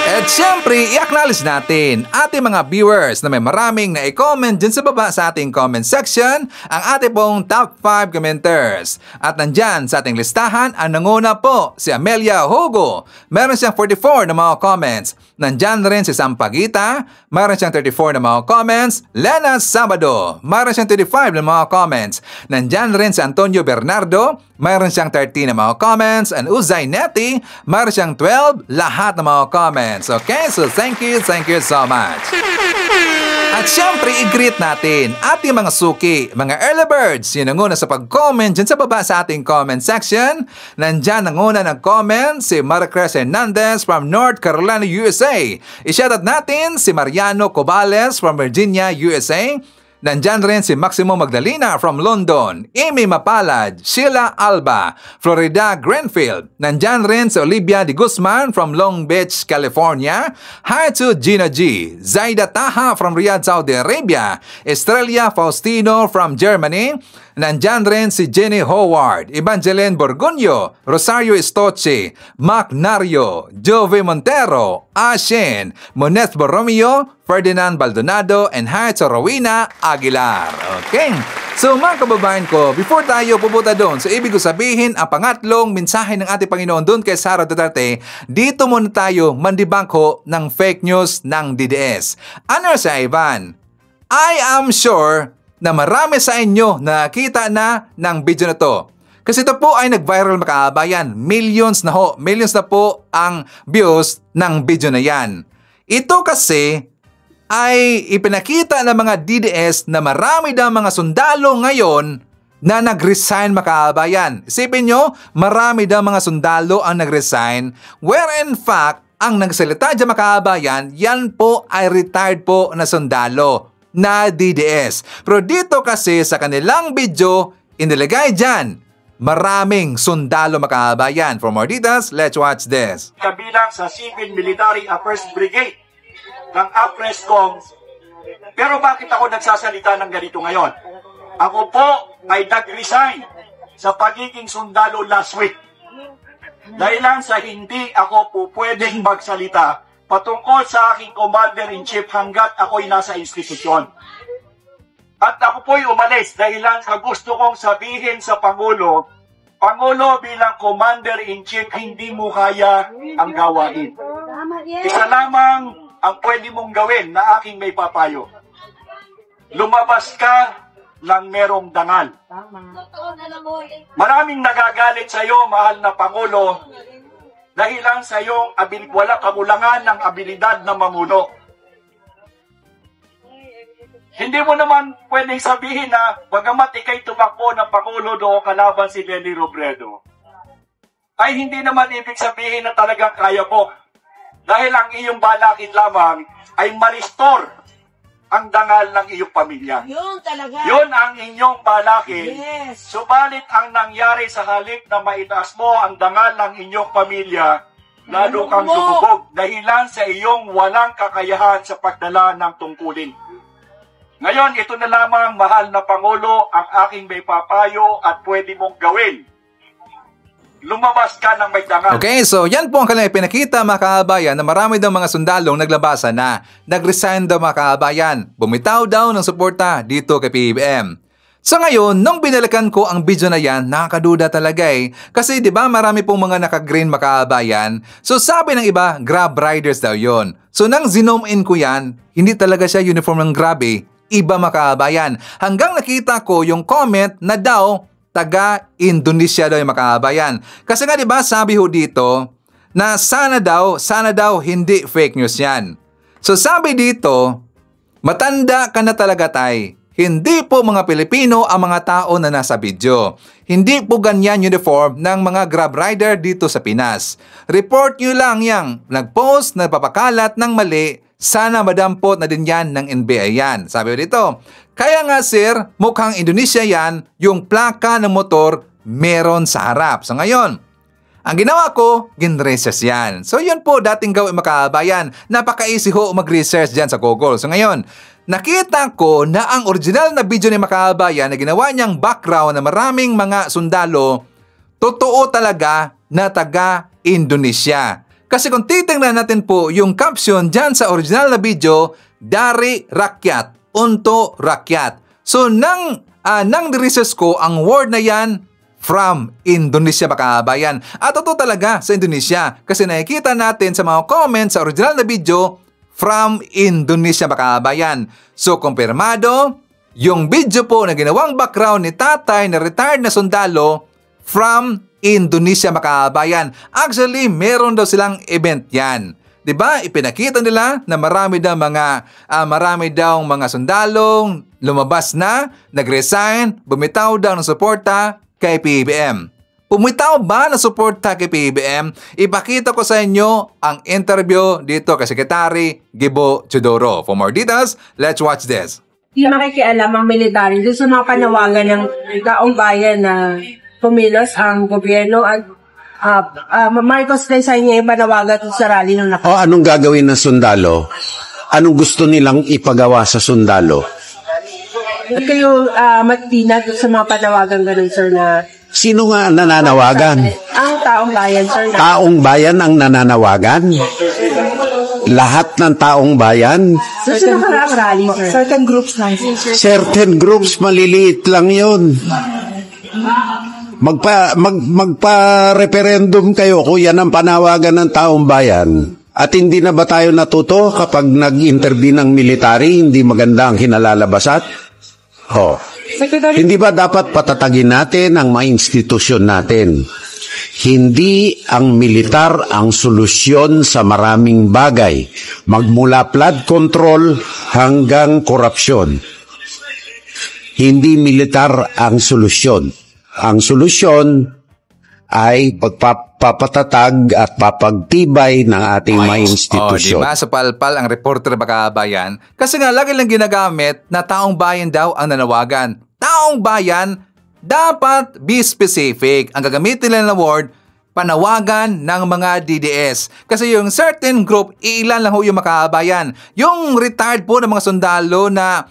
At syempre, i-acknowledge natin ating mga viewers na may maraming na i-comment dyan sa baba sa ating comment section ang ating pong top 5 commenters. At nandyan sa ating listahan, ang nanguna po si Amelia Hugo. Meron siyang 44 na mga comments. Nandyan rin si Sampagita. Meron siyang 34 na mga comments. Lena Sabado. Meron siyang 35 na mga comments. Nandyan rin si Antonio Bernardo. Meron siyang 13 na mga comments. And Uzay Neti. Meron siyang 12. Lahat ng mga comments. Okay, so thank you so much. At syempre, i-greet natin ating mga suki, mga early birds. Yun ang una sa pag-comment dyan sa baba sa ating comment section. Nandyan ang una nag-comment si Maricruz Hernandez from North Carolina, USA. I-shoutout natin si Mariano Cobales from Virginia, USA. Nandyan rin si Maximo Magdalena from London, Amy Mapalad, Sheila Alba, Florida Greenfield. Nandyan rin si Olivia de Guzman from Long Beach, California. Hi to Gina G, Zaida Taha from Riyadh, Saudi Arabia, Estrella Faustino from Germany. Nandyan rin si Jenny Howard, Evangeline Borgonio, Rosario Estoche, Mac Nario, Jove Montero, Ashen, Moneth Borromeo, Ferdinand Baldonado, and hi to Rowena Aguilar. Okay. So mga kababayan ko, before tayo pupunta doon, so ibig ko sabihin ang pangatlong mensahe ng ating Panginoon doon kay Sara Duterte, dito muna tayo mandibangko ng fake news ng DDS. Ano sa Ivan? I am sure na marami sa inyo nakita na ng video na to. Kasi ito po ay nag-viral mga kabayan. Millions na po ang views ng video na yan. Ito kasi ay ipinakita ng mga DDS na marami daw mga sundalo ngayon na nag-resign mga kabayan. Isipin nyo, marami daw mga sundalo ang nag-resign where in fact, ang nagsalita dyan mga kabayan, yan po ay retired po na sundalo na DDS. Pero dito kasi sa kanilang video, inilagay dyan, maraming sundalo mga kabayan. For more details, let's watch this. Kabilang sa Civil Military Affairs Brigade ng APRESCOM. Pero bakit ako nagsasalita ng ganito ngayon? Ako po ay nag-resign sa pagiging sundalo last week. Dahilan sa hindi ako po pwedeng magsalita patungkol sa aking Commander-in-Chief hanggat ako'y nasa institusyon. At ako po'y umalis dahilan sa gusto kong sabihin sa Pangulo, Pangulo bilang Commander-in-Chief, hindi mo kaya ang gawain. Isa lamang ang pwede mong gawin na aking may papayo. Lumabas ka lang merong dangal. Maraming nagagalit sa iyo, mahal na Pangulo, dahilan sa iyong wala kakulangan ng abilidad na mamuno. Hindi mo naman pwedeng sabihin na bagamat ikay tumakbo ng Pangulo doon kalaban si Leni Robredo, ay hindi naman ibig sabihin na talagang kaya mo. Dahil ang iyong balakid lamang ay ma-restore ang dangal ng iyong pamilya. Yun talaga. Yun ang inyong balakid. Yes. Subalit ang nangyari sa halip na maitaas mo ang dangal ng inyong pamilya, lalo kang lumubog dahilan sa iyong walang kakayahan sa pagdala ng tungkulin. Ngayon, ito na lamang, mahal na Pangulo, ang aking may papayo at pwede mong gawin. Lumabas ka ng may dangal. Okay, so yan po ang kanilang pinakita mga kabayan na marami daw mga sundalong naglabasan na. Nag-resign daw mga kabayan. Bumitaw daw ng suporta dito kay PBBM. So ngayon, nung binalikan ko ang video na yan, nakakaduda talaga eh. Kasi di ba marami pong mga naka-green mga kabayan. So sabi ng iba, Grab riders daw yon. So nang zoom in ko yan, hindi talaga siya uniform ng Grab eh. Iba mga kabayan. Hanggang nakita ko yung comment na daw taga-Indonesia daw yung mga kabayan. Kasi nga diba sabi ho dito na sana daw hindi fake news yan. So sabi dito, matanda ka na talaga tay. Hindi po mga Pilipino ang mga tao na nasa video. Hindi po ganyan uniform ng mga Grab rider dito sa Pinas. Report nyo lang yang nagpost na papakalat ng mali, sana madampot na din yan ng NBI yan. Sabi ko dito, kaya nga sir, mukhang Indonesia yan, yung plaka ng motor meron sa harap. So ngayon, ang ginawa ko, gin-research yan. So yun po dating gawin mga kabayan. Napaka-easy ho mag-research dyan sa Google. So ngayon, nakita ko na ang original na video ni mga kabayan na ginawa niyang background na maraming mga sundalo, totoo talaga na taga-Indonesia. Kasi kung titingnan natin po yung caption dyan sa original na video, Dari Rakyat, Unto Rakyat. So nang research ko, ang word na yan, from Indonesia mga kabayan. At totoo talaga sa Indonesia kasi nakikita natin sa mga comments sa original na video from Indonesia mga kabayan. So kumpirmado, yung video po na ginawang background ni tatay na retired na sundalo from Indonesia mga kabayan. Actually, meron daw silang event yan. 'Di ba? Ipinakita nila na marami daw mga sundalong lumabas na, nag-resign, bumitaw daw ng suporta kay PBBM. Pumitaw ba na suporta kay PBBM? Ipakita ko sa inyo ang interview dito kay Secretary Gibo Teodoro. For more details, let's watch this. Hindi makikialam ang military doon sa mga panawagan ng taong bayan na pumilos ang gobyerno at Marcos Rizal niya yung panawagan sa rally nung O anong gagawin ng sundalo? Anong gusto nilang ipagawa sa sundalo? At kayo magtina sa mga panawagan ganun, sir, na... Sino nga nananawagan? Ang taong bayan, sir. Taong bayan ang nananawagan? Lahat ng taong bayan? Certain groups, rally, sir. Certain groups lang. Certain groups, maliliit lang yun. Magpa-referendum kayo kung yan ang panawagan ng taong bayan. At hindi na ba tayo natuto kapag nag-intervene ng military, hindi maganda ang kinalalabasan? Hindi ba dapat patatagin natin ang mga institusyon natin? Hindi ang militar ang solusyon sa maraming bagay, magmula flood control hanggang korupsyon. Hindi militar ang solusyon. Ang solusyon ay pagpapatatag at papagtibay ng ating mga institusyon. Diba? Sa palpal ang reporter mga kabayan, kasi nga lagi lang ginagamit na taong bayan daw ang nanawagan. Taong bayan, dapat be specific. Ang gagamitin nila na word, panawagan ng mga DDS. Kasi yung certain group, ilan lang ho yung mga kabayan. Yung retired po ng mga sundalo na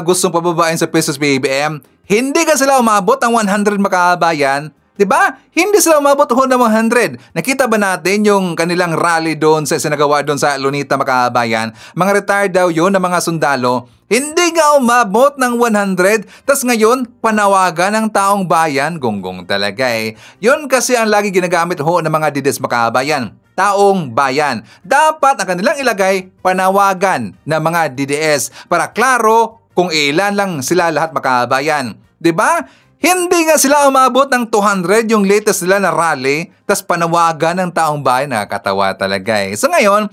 gustong pababain sa Pesos BBM, hindi ka sila umabot ang 100 mga kabayan. Diba? Hindi sila umabot ho ng 100. Nakita ba natin yung kanilang rally doon sa sinagawa doon sa Lunita mga kabayan? Mga retired daw yun ng mga sundalo. Hindi nga umabot ng 100. Tas ngayon, panawagan ng taong bayan. Gonggong talaga eh. Yun kasi ang lagi ginagamit ho ng mga DDS mga kabayan. Taong bayan. Dapat ang kanilang ilagay, panawagan ng mga DDS para klaro kung ilan lang sila lahat mga kabayan. Diba? Hindi nga sila umabot ng 200 yung latest nila na rally, tas panawagan ng taong bayan, nakakatawa talaga eh. So ngayon,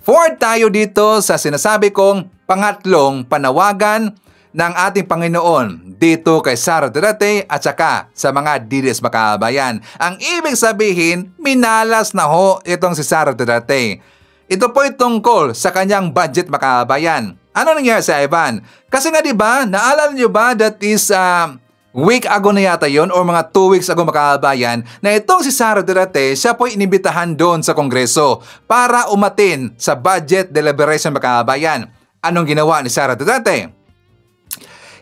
forward tayo dito sa sinasabi kong pangatlong panawagan ng ating Panginoon dito kay Sara Duterte at saka sa mga DDS mga kabayan. Ang ibig sabihin, minalas na ho itong si Sara Duterte. Ito po ay tungkol sa kanyang budget mga kabayan. Ano nangyari sa Ivan? Kasi nga diba, naalala nyo ba that is... week ago na yata yon or mga 2 weeks ago mga kabayan na itong si Sara Duterte, siya po inibitahan doon sa Kongreso para umatin sa budget deliberation mga kabayan. Anong ginawa ni Sara Duterte?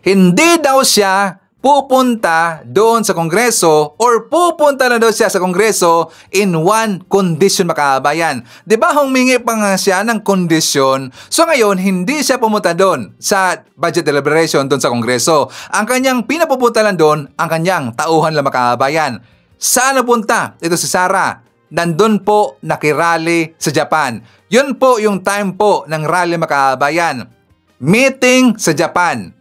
Hindi daw siya pupunta doon sa Kongreso or pupunta na daw siya sa Kongreso in one condition mga kabayan. Diba humingi pa nga siya ng kondisyon? So ngayon, hindi siya pumunta doon sa budget deliberation doon sa Kongreso. Ang kanyang pinapupunta lang doon, ang kanyang tauhan lang mga kabayan. Saan napunta? Ito si Sara. Nandun po nakirally sa Japan. Yun po yung time po ng rally mga kabayan. Meeting sa Japan.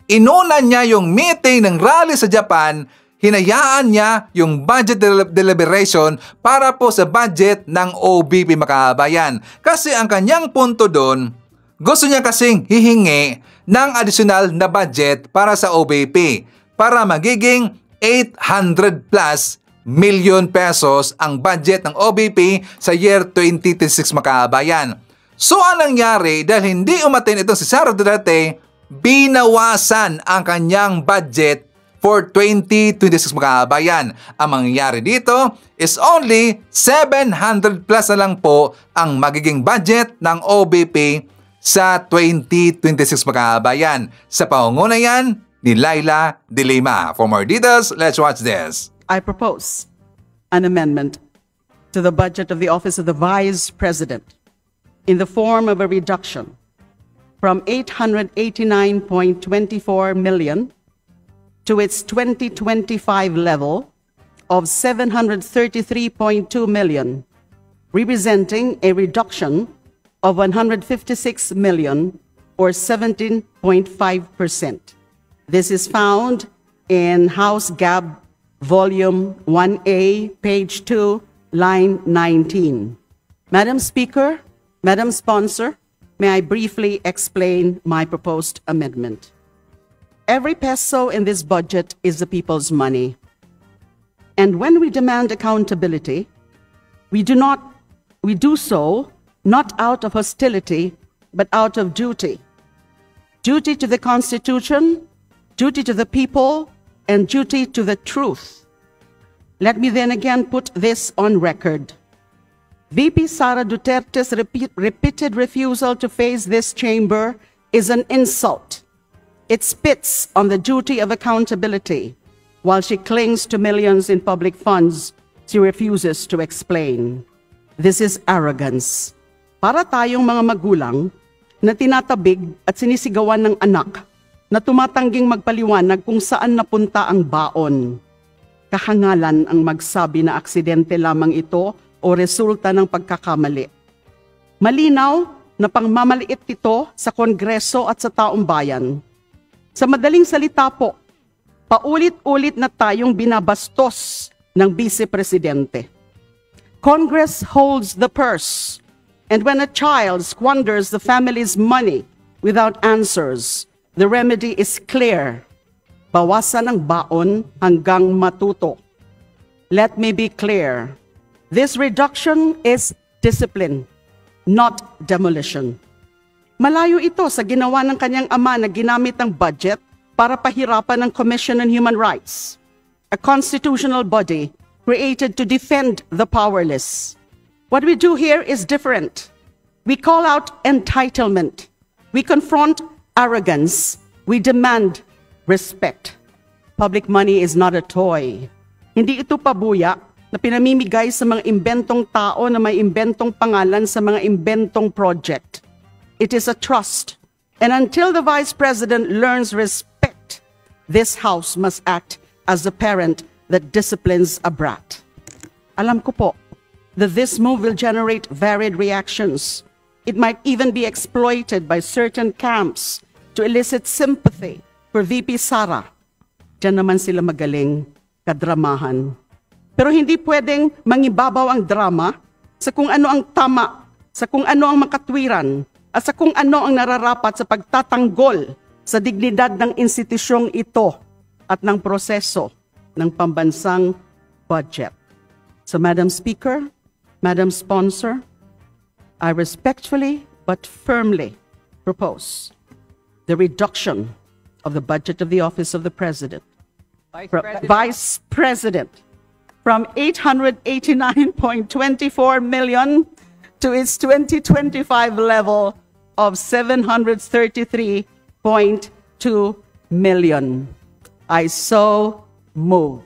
Inuna niya yung meeting ng rally sa Japan, hinayaan niya yung budget deliberation para po sa budget ng OBP mga kabayan. Kasi ang kanyang punto doon, Gusto niya kasing hihingi ng additional na budget para sa OBP para magiging 800 plus million pesos ang budget ng OBP sa year 2026 mga kabayan. So anong nangyari dahil hindi umatin itong si Sara Duterte, binawasan ang kanyang budget for 2026 mga kabayan. Ang mangyayari dito is only 700 plus na lang po ang magiging budget ng OBP sa 2026 mga kabayan. Sa pangunguna yan ni Laila De Lima. For more details, let's watch this. I propose an amendment to the budget of the Office of the Vice President in the form of a reduction from 889.24 million to its 2025 level of 733.2 million, representing a reduction of 156 million or 17.5%. This is found in House Gab Volume 1A, page 2, line 19. Madam Speaker, Madam Sponsor, may I briefly explain my proposed amendment? Every peso in this budget is the people's money. And when we demand accountability, we do so not out of hostility, but out of duty. Duty to the Constitution, duty to the people, and duty to the truth. Let me then again put this on record. VP Sara Duterte's repeated refusal to face this chamber is an insult. It spits on the duty of accountability. While she clings to millions in public funds, she refuses to explain. This is arrogance. Para tayong mga magulang na tinatabig at sinisigawan ng anak na tumatangging magpaliwanag kung saan napunta ang baon. Kahangalan ang magsabi na aksidente lamang ito o resulta ng pagkakamali. Malinaw na pangmamaliit ito sa Kongreso at sa taong bayan. Sa madaling salita po, paulit-ulit na tayong binabastos ng Vice Presidente. Congress holds the purse, and when a child squanders the family's money without answers, the remedy is clear. Bawasan ang baon hanggang matuto. Let me be clear. This reduction is discipline, not demolition. Malayo ito sa ginawa ng kanyang ama na ginamit ang budget para pahirapan ang Commission on Human Rights, a constitutional body created to defend the powerless. What we do here is different. We call out entitlement. We confront arrogance. We demand respect. Public money is not a toy. Hindi ito pabuya na pinamimigay sa mga imbentong tao na may imbentong pangalan sa mga imbentong project. It is a trust. And until the Vice President learns respect, this House must act as the parent that disciplines a brat. Alam ko po that this move will generate varied reactions. It might even be exploited by certain camps to elicit sympathy for VP Sara. Diyan naman sila magaling kadramahan. Pero hindi pwedeng mangibabaw ang drama sa kung ano ang tama, sa kung ano ang makatwiran, at sa kung ano ang nararapat sa pagtatanggol sa dignidad ng institusyong ito at ng proseso ng pambansang budget. So Madam Speaker, Madam Sponsor, I respectfully but firmly propose the reduction of the budget of the Office of the President, Vice President, from 889.24 million to its 2025 level of 733.2 million. I so move.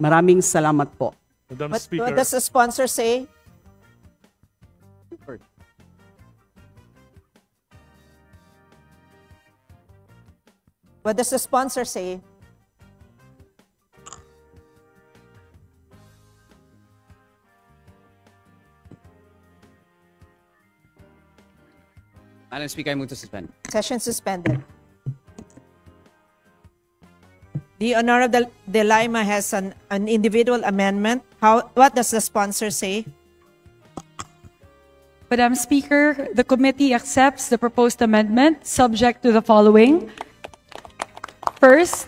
Maraming salamat po. Madam Speaker. What does the sponsor say? What does the sponsor say? Madam Speaker, I move to suspend. Session suspended. The Honorable De Lima has an individual amendment. What does the sponsor say? Madam Speaker, the committee accepts the proposed amendment subject to the following. First,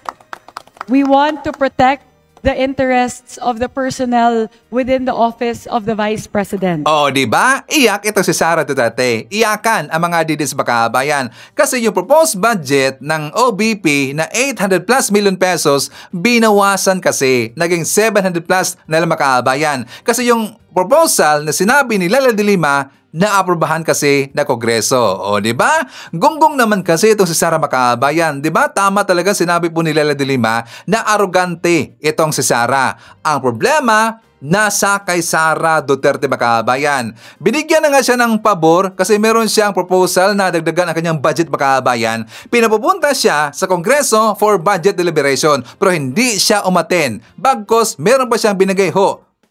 we want to protect the interests of the personnel within the office of the Vice President. Oh, di ba? Iyak ito si Sara Duterte. Iyakan ang mga didis bakabayan kasi yung proposed budget ng OBP na 800 plus million pesos binawasan kasi naging 700 plus na lang makabayan. Kasi yung proposal na sinabi ni Lala de Lima naaprubahan kasi na Kongreso. O, di ba? Gonggong naman kasi itong si Sara Makabayan. Di ba? Tama talaga sinabi po ni Lala de Lima na arugante itong si Sara. Ang problema, nasa kay Sara Duterte Makabayan. Binigyan na nga siya ng pabor kasi meron siyang proposal na dagdagan ang kanyang budget Makabayan. Pinapupunta siya sa Kongreso for budget deliberation pero hindi siya umaten. Bagkos, meron pa siyang binigay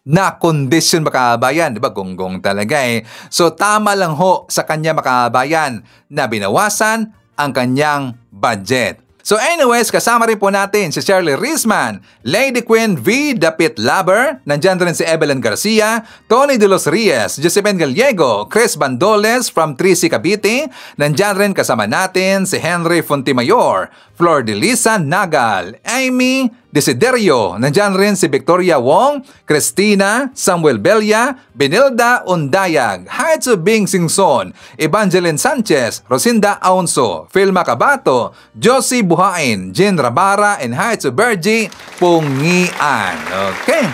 na kondisyon Makabayan. Diba? Gonggong talaga eh. So tama lang sa kanya Makabayan na binawasan ang kanyang budget. So anyways, kasama rin po natin si Shirley Rizman, Lady Queen V. Dapit Laber, nandyan rin si Evelyn Garcia, Tony De Los Reyes, Josephine Gallego, Chris Bandoles from 3C Cavite, nandyan rin kasama natin si Henry Fontimayor, Flor de Lisa Nagal, Amy Desiderio, nandyan rin si Victoria Wong, Christina, Samuel Belia, Benilda Undayag, Haitsu Bing Singson, Evangeline Sanchez, Rosinda Aonso, Filma Cabato, Josie Buhain, Jean Rabara, and Haitsu Bergie Pungian. Okay.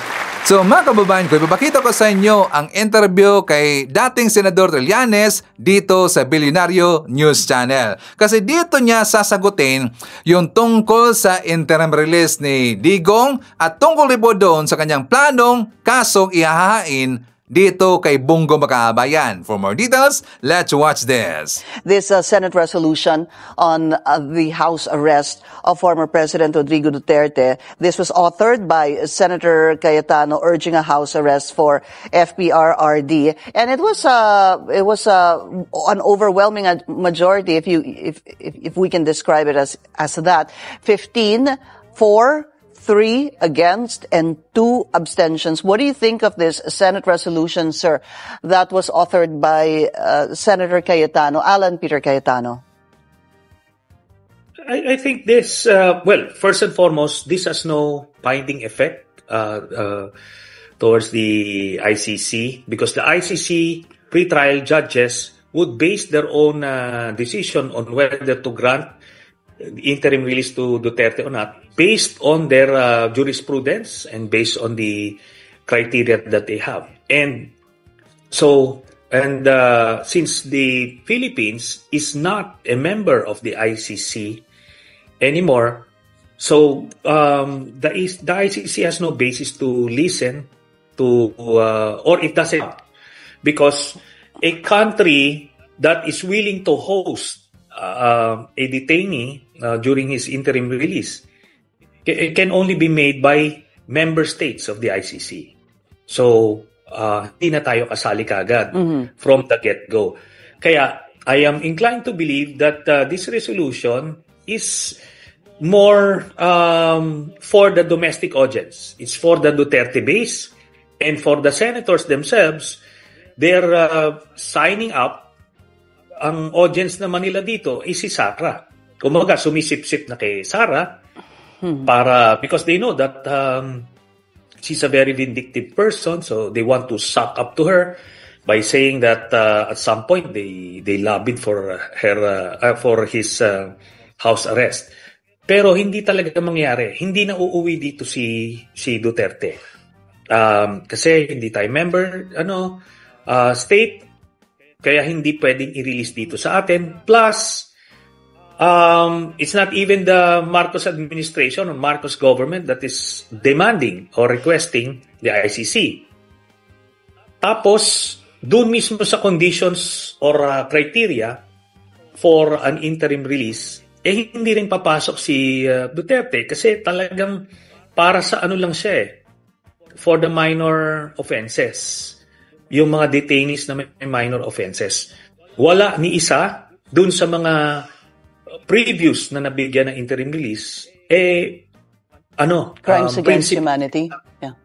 So mga kababayan ko, ipapakita ko sa inyo ang interview kay dating Senador Trillanes dito sa Bilyonaryo News Channel. Kasi dito niya sasagutin yung tungkol sa interim release ni Digong at tungkol rin po doon sa kanyang planong kasong ihahain dito kay Bongo Makabayan. For more details, let's watch this. This Senate resolution on the House arrest of former President Rodrigo Duterte. This was authored by Senator Cayetano urging a House arrest for FPRRD, and it was an overwhelming majority, if we can describe it as that, 15 for, 3 against, and 2 abstentions. What do you think of this Senate resolution, sir, that was authored by Senator Cayetano, Alan Peter Cayetano? I think this, well, first and foremost, this has no binding effect towards the ICC because the ICC pre-trial judges would base their own decision on whether to grant interim release to Duterte or not, based on their jurisprudence and based on the criteria that they have. And so, since the Philippines is not a member of the ICC anymore, so the ICC has no basis to listen to, or it doesn't, because a country that is willing to host a detainee during his interim release, it can only be made by member states of the ICC. So, hindi na tayo kasali kagad from the get-go. Kaya, I am inclined to believe that this resolution is more for the domestic audience. It's for the Duterte base, and for the senators themselves, they're signing up. Ang audience naman nila dito is si Sara. Kumaga, sumisip-sip na kay Sara because they know that she's a very vindictive person, so they want to suck up to her by saying that at some point they lobbied for her for his house arrest. Pero hindi talaga mangyari. Hindi na uuwi dito si Duterte. Kasi hindi tayo member state, kaya hindi pwedeng i-release dito sa atin. Plus, it's not even the Marcos administration or Marcos government that is demanding or requesting the ICC. Tapos, doon mismo sa conditions or criteria for an interim release, hindi rin papasok si Duterte kasi talagang para sa ano lang siya for the minor offenses. Yung mga detainees na may minor offenses. Wala ni isa dun sa mga previous na nabigyan ng interim release, crimes against humanity. Yeah.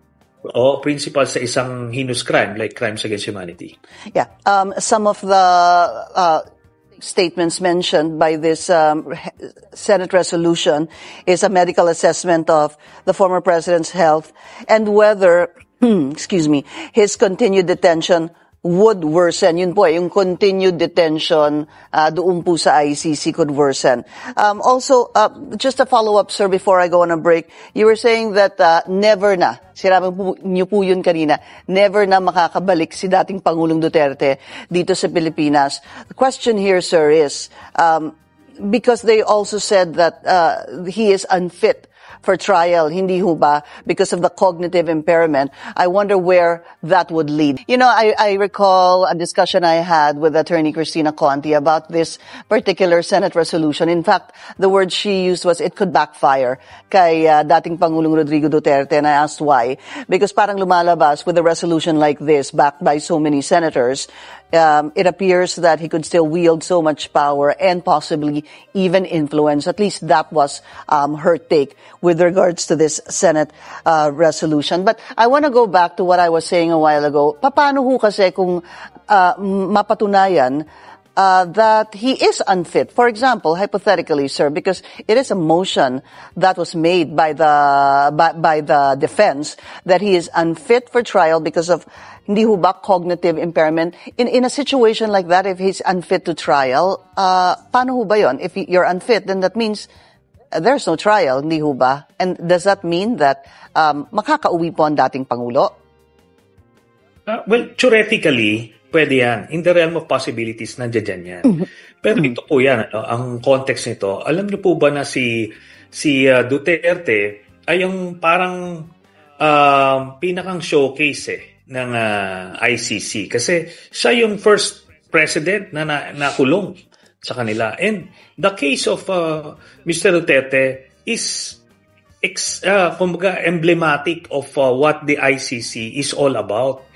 o principal sa isang heinous crime like crimes against humanity. Yeah. Some of the statements mentioned by this Senate resolution is a medical assessment of the former president's health and whether, his continued detention would worsen. Yun po, yung continued detention doon po sa ICC could worsen. Also, just a follow-up, sir, before I go on a break, you were saying that never na, sinabi niyo po yun kanina, never na makakabalik si dating Pangulong Duterte dito sa Pilipinas. The question here, sir, is, because they also said that he is unfit for trial, hindi ho ba, because of the cognitive impairment. I wonder where that would lead. You know, I recall a discussion I had with Attorney Cristina Conti about this particular Senate resolution. In fact, the word she used was it could backfire kay dating Pangulong Rodrigo Duterte, and I asked why. Because parang lumalabas with a resolution like this, backed by so many senators, it appears that he could still wield so much power and possibly even influence. At least that was her take with regards to this Senate resolution. But I want to go back to what I was saying a while ago. Paano ho kasi kung mapatunayan that he is unfit? For example, hypothetically, sir, because it is a motion that was made by the defense that he is unfit for trial because of hindi ho ba cognitive impairment. In a situation like that, if he's unfit to trial, paano ho ba yun? If you're unfit, then that means there's no trial, hindi ho ba? And does that mean that makakauwi po ang dating Pangulo? Well, theoretically, pwede yan. In the realm of possibilities, nandiyan yan. Pero ito po yan, ang context nito. Alam niyo po ba na si Duterte ay yung parang pinakang showcase ng ICC. Kasi siya yung first president na nakulong sa kanila. And the case of Mr. Duterte is kumbaga emblematic of what the ICC is all about.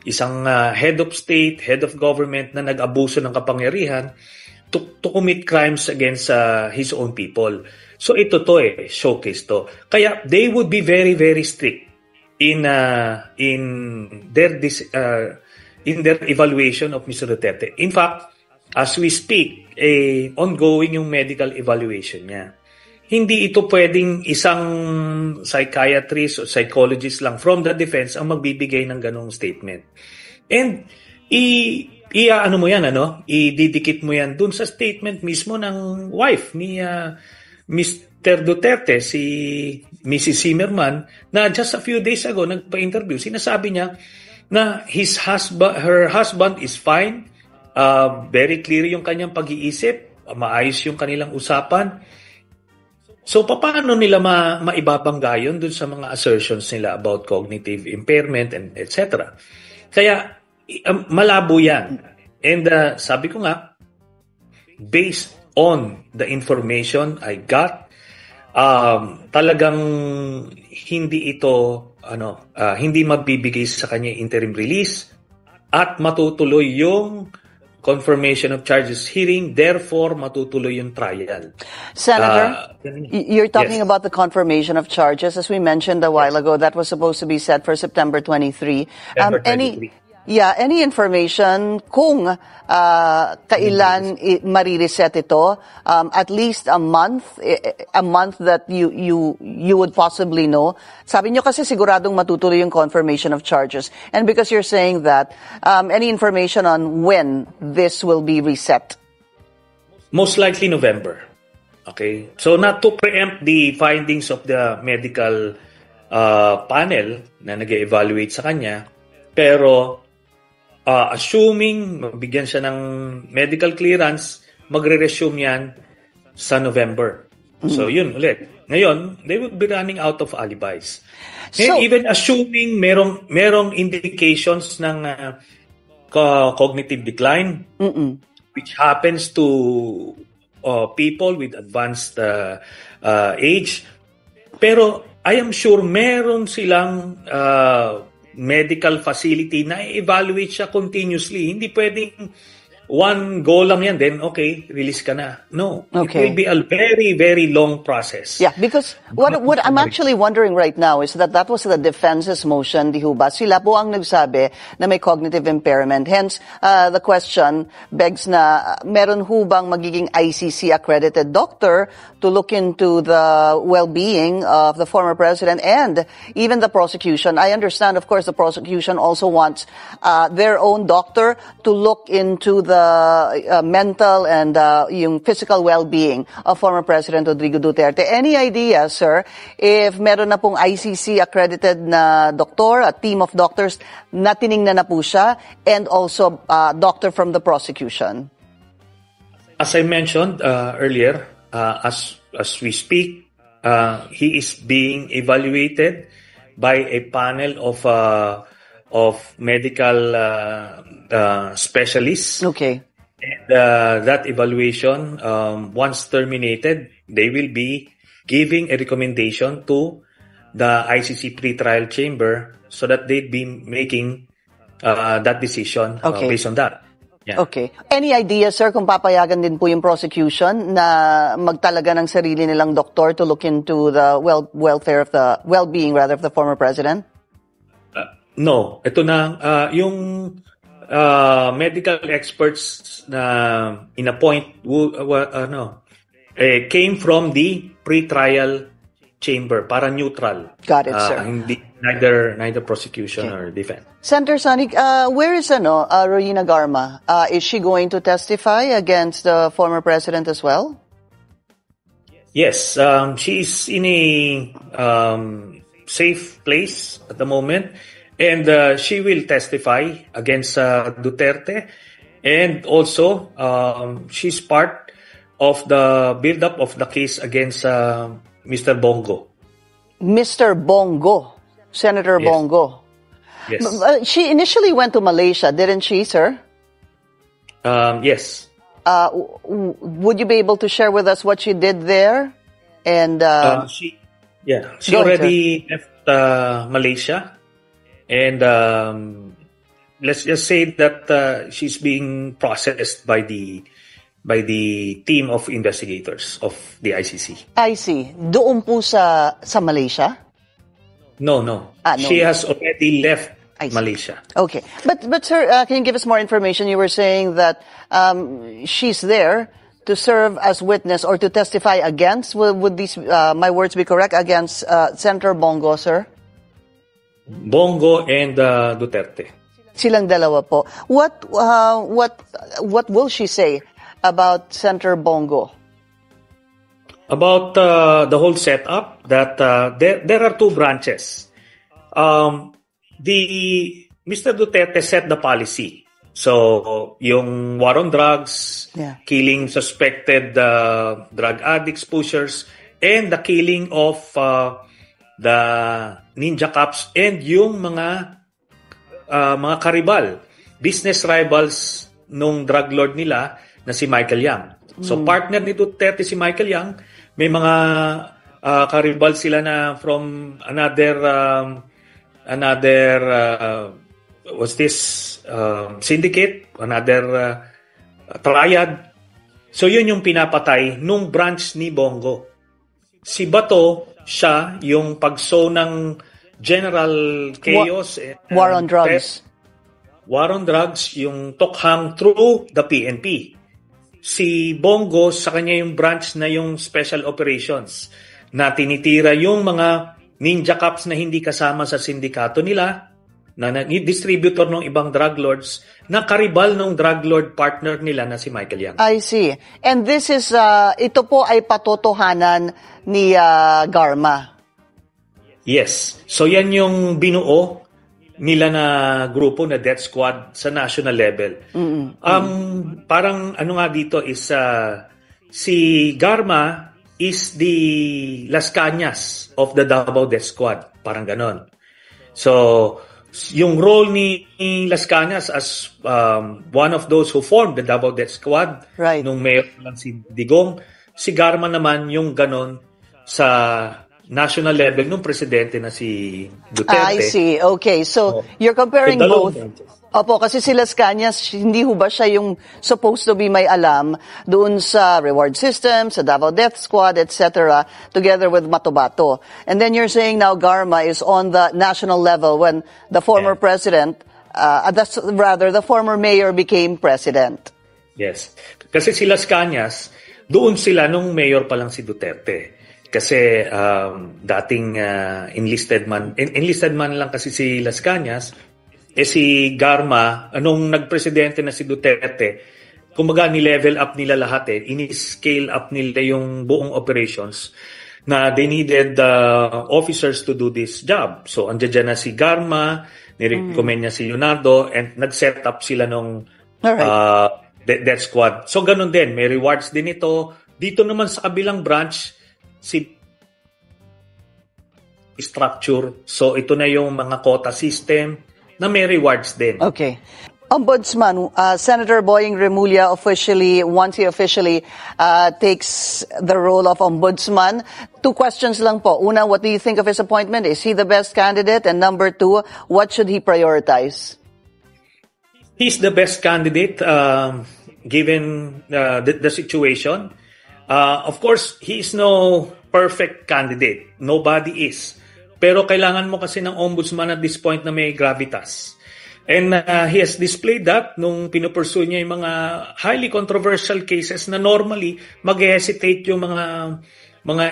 Isang head of state, head of government na nag-abuso ng kapangyarihan to commit crimes against his own people. So ito showcase to. Kaya they would be very, very strict in their evaluation of Mr. Duterte. In fact, as we speak, ongoing yung medical evaluation niya. Hindi ito pwedeng isang psychiatrist o psychologist lang from the defense ang magbibigay ng ganong statement. And ano mo yan, ididikit mo yan dun sa statement mismo ng wife ni Mr. Duterte, si Mrs. Zimmerman, na just a few days ago nagpa-interview, sinasabi niya na her husband is fine, very clear yung kanyang pag-iisip, maayos yung kanilang usapan. So, paano nila maibabangga yun dun sa mga assertions nila about cognitive impairment and etc. Kaya, malabo yan. And sabi ko nga, based on the information I got, talagang hindi ito, hindi magbibigay sa kanya interim release at matutuloy yung confirmation of charges hearing, therefore matutuloy yung trial. Senator, you're talking yes. about the confirmation of charges. As we mentioned a while ago, that was supposed to be set for September 23. Any information kung kailan marireset ito? At least a month that you would possibly know. Sabi nyo kasi siguradong matutuloy yung confirmation of charges. And because you're saying that, any information on when this will be reset? Most likely November. Okay? So not to preempt the findings of the medical panel na nag-evaluate sa kanya, pero assuming mabigyan siya ng medical clearance, magre-resume yan sa November. So yun ulit. Ngayon, they would be running out of alibis. So, even assuming merong indications ng cognitive decline, which happens to people with advanced age, pero I am sure meron silang medical facility na i-evaluate siya continuously. Hindi pwedeng one goal lang yan, then okay, release ka na. No, Okay. it will be a very, very long process. Yeah, because what I'm actually wondering right now is that was the defense's motion, di ho ba? Sila po ang nagsabi na may cognitive impairment. Hence, the question begs na meron ho bang magiging ICC accredited doctor to look into the well-being of the former president and even the prosecution. I understand, of course, the prosecution also wants their own doctor to look into the mental and yung physical well-being of former President Rodrigo Duterte. Any idea, sir, if meron na pong ICC accredited na doktor, a team of doctors na tiningnan na po siya, and also doctor from the prosecution? As I mentioned earlier, as we speak, he is being evaluated by a panel of medical specialists. Okay. And that evaluation, once terminated, they will be giving a recommendation to the ICC pre-trial chamber so that they'd be making that decision based on that. Yeah. Okay. Any idea, sir, kung papayagan din po yung prosecution na magtalaga ng sarili nilang doktor to look into the well-being of the former president? No, ito na yung medical experts na inappoint came from the pre-trial chamber para neutral. Got it, sir. Neither prosecution or defense. Senator Sonic, where is Rowena Garma? Is she going to testify against the former president as well? Yes, she is in a safe place at the moment. And she will testify against Duterte. And also, she's part of the build-up of the case against Mr. Bongo. Mr. Bongo. Senator Yes. Bongo. Yes. She initially went to Malaysia, didn't she, sir? Yes. Would you be able to share with us what she did there? And She Go ahead, already left Malaysia. And let's just say that she's being processed by the team of investigators of the ICC. I see. Doon po sa Malaysia? No. She No. has already left Malaysia. Okay. But sir, can you give us more information? You were saying that she's there to serve as witness or to testify against, would these, my words be correct, against Senator Bongo, sir? Bongo and Duterte. Silang dalawa po. What will she say about Senator Bongo? About the whole setup, that there are two branches. Mr. Duterte set the policy. So, yung war on drugs, killing suspected drug addicts, pushers, and the killing of the ninja cops and yung mga karibal, business rivals nung drug lord nila na si Michael Yang. So partner ni Duterte si Michael Yang, may mga karibal sila na from another syndicate, another triad. So yun yung pinapatay nung branch ni Bongo. Si Bato, siya yung pagsow ng general chaos. War on drugs. War on drugs, yung tokhang through the PNP. Si Bongo, sa kanya yung branch na yung special operations na tinitira yung mga ninja cops na hindi kasama sa sindikato nila, na distributor ng ibang drug lords, na karibal ng drug lord partner nila na si Michael Yang. I see. And this is, ito po ay patotohanan ni Garma. Yes. So yan yung binuo nila na grupo na death squad sa national level. Parang ano nga dito is si Garma is the Las Cañas of the Davao Death Squad. Parang ganon. So yung role ni Las Cañas as one of those who formed the Davao Death Squad, right, nung mayor lang si Digong, si Garma naman yung ganon sa national level nung presidente na si Duterte. I see. Okay. So, you're comparing both. Opo, kasi si Las Cañas, hindi ho ba siya yung supposed to be may alam doon sa reward system, sa Davao Death Squad, etc., together with Matobato. And then you're saying now Garma is on the national level when the former president, the former mayor became president. Yes. Kasi si Las Cañas, doon sila nung mayor pa lang si Duterte. Kasi dating enlisted man lang kasi si Las Cañas. Si Garma, nung nagpresidente na si Duterte, kumbaga ni-level up nila lahat ini-scale up nila yung buong operations na they needed officers to do this job. So, andiyan na si Garma, nirecommend niya si Leonardo, and nag-set up sila nung death squad. So, ganun din. May rewards din ito. Dito naman sa kabilang branch, si structure. So, ito na yung mga quota system na may rewards din. Okay. Ombudsman, Senator Boying Remulla once he officially takes the role of ombudsman. 2 questions lang po. Una, what do you think of his appointment? Is he the best candidate? And number 2, what should he prioritize? He's the best candidate given the situation. Of course, he's no perfect candidate. Nobody is. Pero kailangan mo kasi ng ombudsman at this point na may gravitas. And he has displayed that nung pinupursue niya yung mga highly controversial cases na normally mag-hesitate yung mga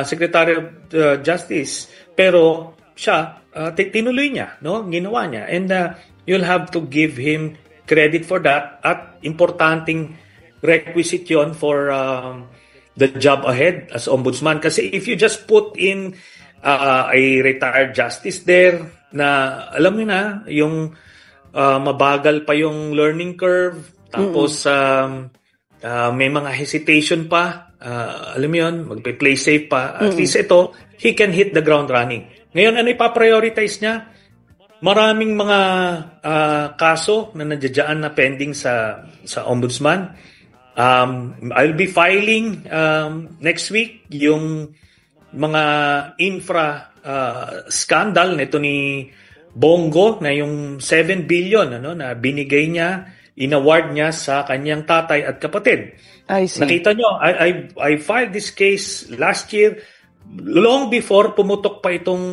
Secretary of Justice. Pero siya, tinuloy niya, no? Ginawa niya. And you'll have to give him credit for that at importanteng requisite yun for the job ahead as ombudsman. Kasi if you just put in a retired justice there na alam mo na yung mabagal pa yung learning curve tapos may mga hesitation pa alam mo yun magpe-play safe pa at least ito he can hit the ground running. Ngayon ano ipa-prioritize niya? Maraming mga kaso na nandiyan na pending sa ombudsman. I'll be filing next week yung mga infra scandal nito ni Bongo na yung 7 billion na binigay niya, inaward niya sa kanyang tatay at kapatid. I see. Nakita nyo, I filed this case last year long before pumutok pa itong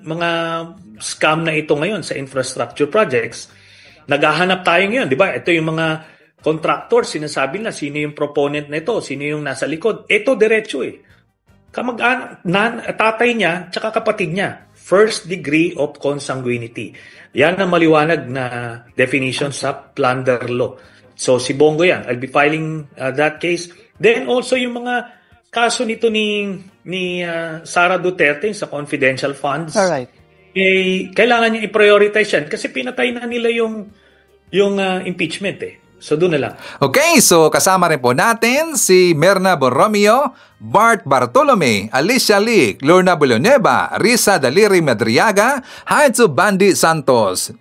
mga scam na ito ngayon sa infrastructure projects. Naghahanap tayo ngayon, di ba? Ito yung mga contractor, sinasabi na sino yung proponent na ito, sino yung nasa likod. Ito diretso tatay niya tsaka kapatid niya. First degree of consanguinity. Yan ang maliwanag na definition sa plunder law. So si Bongo yan. I'll be filing that case. Then also yung mga kaso nito ni Sara Duterte sa confidential funds. Alright. Kailangan niya i-prioritize yan kasi pinatay na nila yung impeachment So, doon na lang. Okay, so kasama rin po natin si Merna Borromeo, Bart Bartolome, Alicia Lic, Lorna Villanueva, Risa Daliri Madriaga, Haitsu Bandi Santos,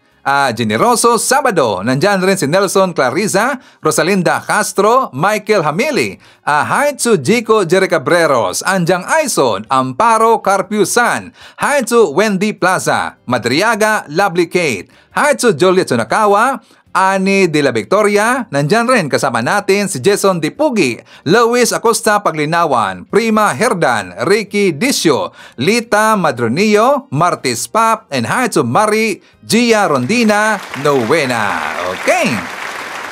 Generoso Sabado, nandyan rin si Nelson Clariza, Rosalinda Castro, Michael Hamili, Haitsu Jico Jericabreros, Anjang Aison, Amparo Carpiusan, Haitsu Wendy Plaza, Madriaga Lovely Kate, Haitsu Juliet Sunakawa, Ani de la Victoria, nandyan rin kasama natin si Jason Dipugi, Luis Acosta Paglinawan, Prima Herdan, Ricky Disio, Lita Madronillo, Martis Pap, and Haitsu Mari, Gia Rondina, Novena. Okay.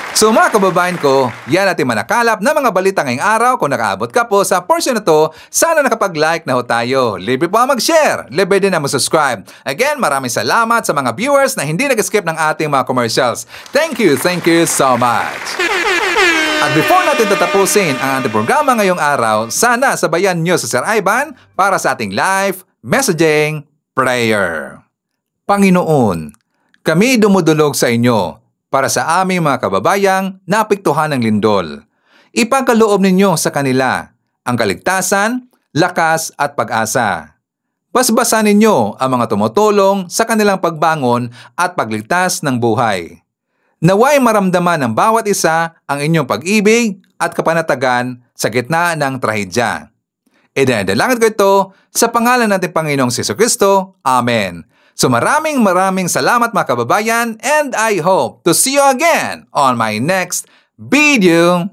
So mga kababayan ko, yan natin manakalap na mga balita ngayong araw. Kung nakaabot ka po sa portion na to, sana nakapag-like na ho tayo. Libre po ang mag-share, libre din na mag-subscribe. Again, maraming salamat sa mga viewers na hindi nag-skip ng ating mga commercials. Thank you so much. At before natin tatapusin ang ating programa ngayong araw, sana sabayan nyo sa Sir Ivan para sa ating live messaging prayer. Panginoon, kami dumudulog sa inyo para sa aming mga kababayang naapektuhan ng lindol. Ipagkaloob ninyo sa kanila ang kaligtasan, lakas at pag-asa. Basbasan ninyo ang mga tumutulong sa kanilang pagbangon at pagligtas ng buhay. Naway maramdaman ng bawat isa ang inyong pag-ibig at kapanatagan sa gitna ng trahedya. Idinadalangin ko ito sa pangalan natin Panginoong Jesucristo. Amen. So maraming salamat mga kababayan, and I hope to see you again on my next video.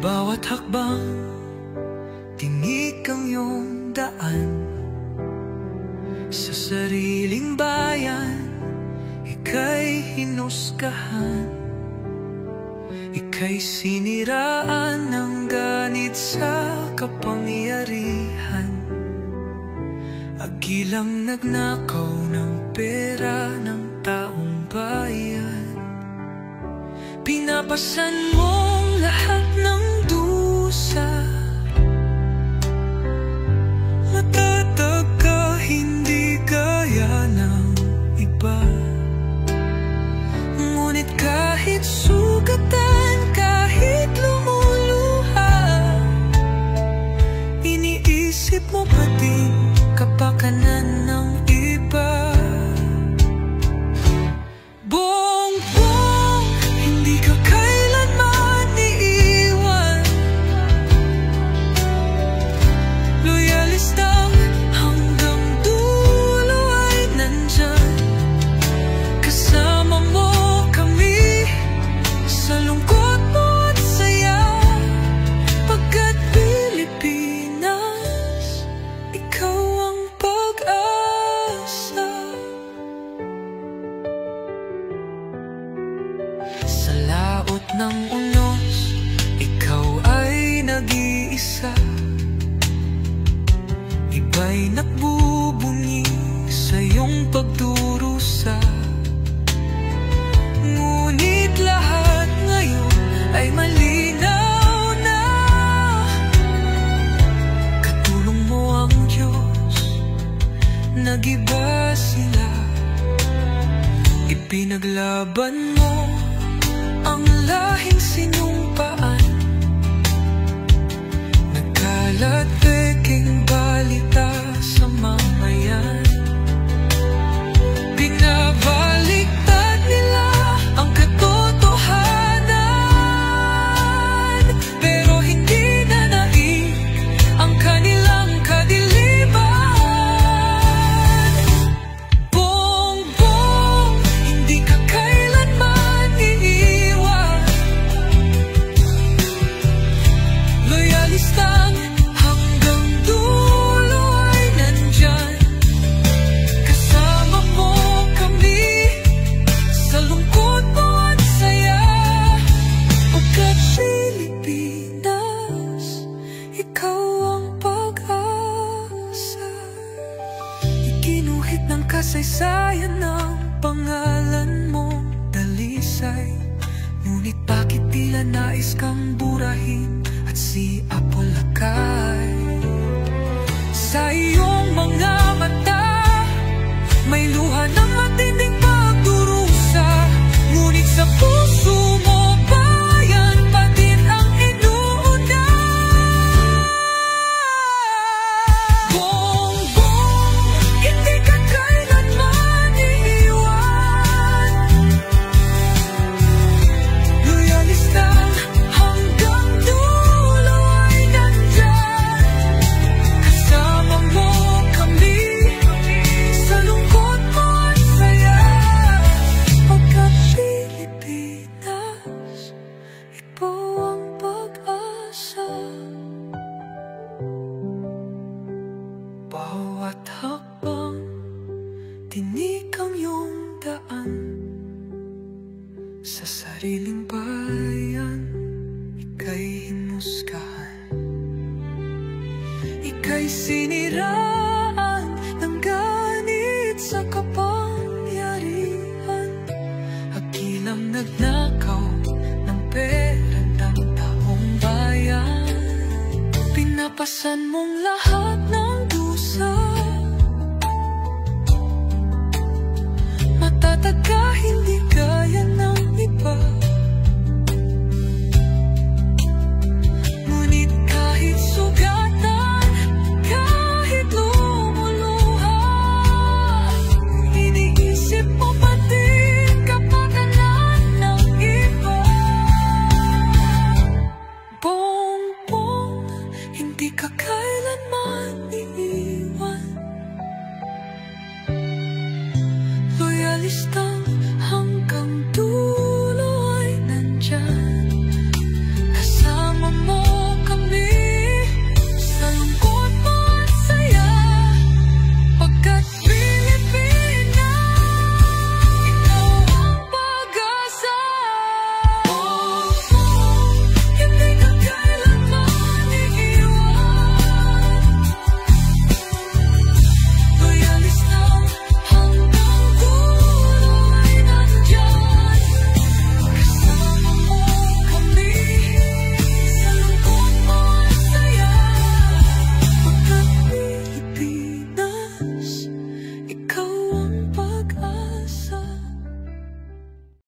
Bawat hakbang, tinik ang iyong daan. Sa sariling bayan, ika'y hinusgahan. Ika'y siniraan ng ganit sa kapangyarihan. Agilang nagnakaw ng pera ng taong bayan. Pinapasan mong lahat ng dusa. Matatag ka, hindi gaya ng iba. Ngunit kahit sugatan, kahit lumuluha, iniisip mo pa din kapakanan ng iba. Bongbong, hindi ka kailanman iiwan. Loyalista hanggang dulo ay nandyan. Kasama mo kami sa lungkot mo at saya. Pagkat Pilipinas, ikaw ang pag-asa. Sa laot ng unos, ikaw ay nag-iisa. Iba'y nagbubunyi sa iyong pagdurusa. Ngunit lahat ngayon ay malinaw na. Katulong mo ang Diyos, nag-iba sila. Ipinaglaban mo ang lahing sinumpaan. Nagkalat peking balita sa mamayan. Binabaliktad nila ang katotohanan, pero hindi na naig ang kanilang kadiliman. Bongbong, hindi ka kailanman iiwan. Loyalistang hanggang dulo ay nandyan. Kasama mo kami sa lungkot mo at saya. Pagkat Pilipinas, ikaw ang pag-asa. Ikinuhit ng kasaysayan ng pangalan mong dalisay. Ngunit bakit tila nais kang burahin at siapolakay? Sa iyong mga mata, may luha ng matinding pagdurusa. Ngunit sa puso mo, bayan pa din ang inuuna. Bongbong, hindi ka kailanman iiwan. Loyalista hanggang dulo ay nandyan. Kasama mo kami sa lungkot mo at saya. Pagkat Pilipinas, ikaw ang pag-asa. Bawat hakbang, tinik ang iyong daan. Sa sariling bayan, ika'y hinusgahan. Ika'y siniraan ng ganit sa kapangyarihan. Hagilang nagnakaw ng pera ng taong bayan. Pinapasan mong lahat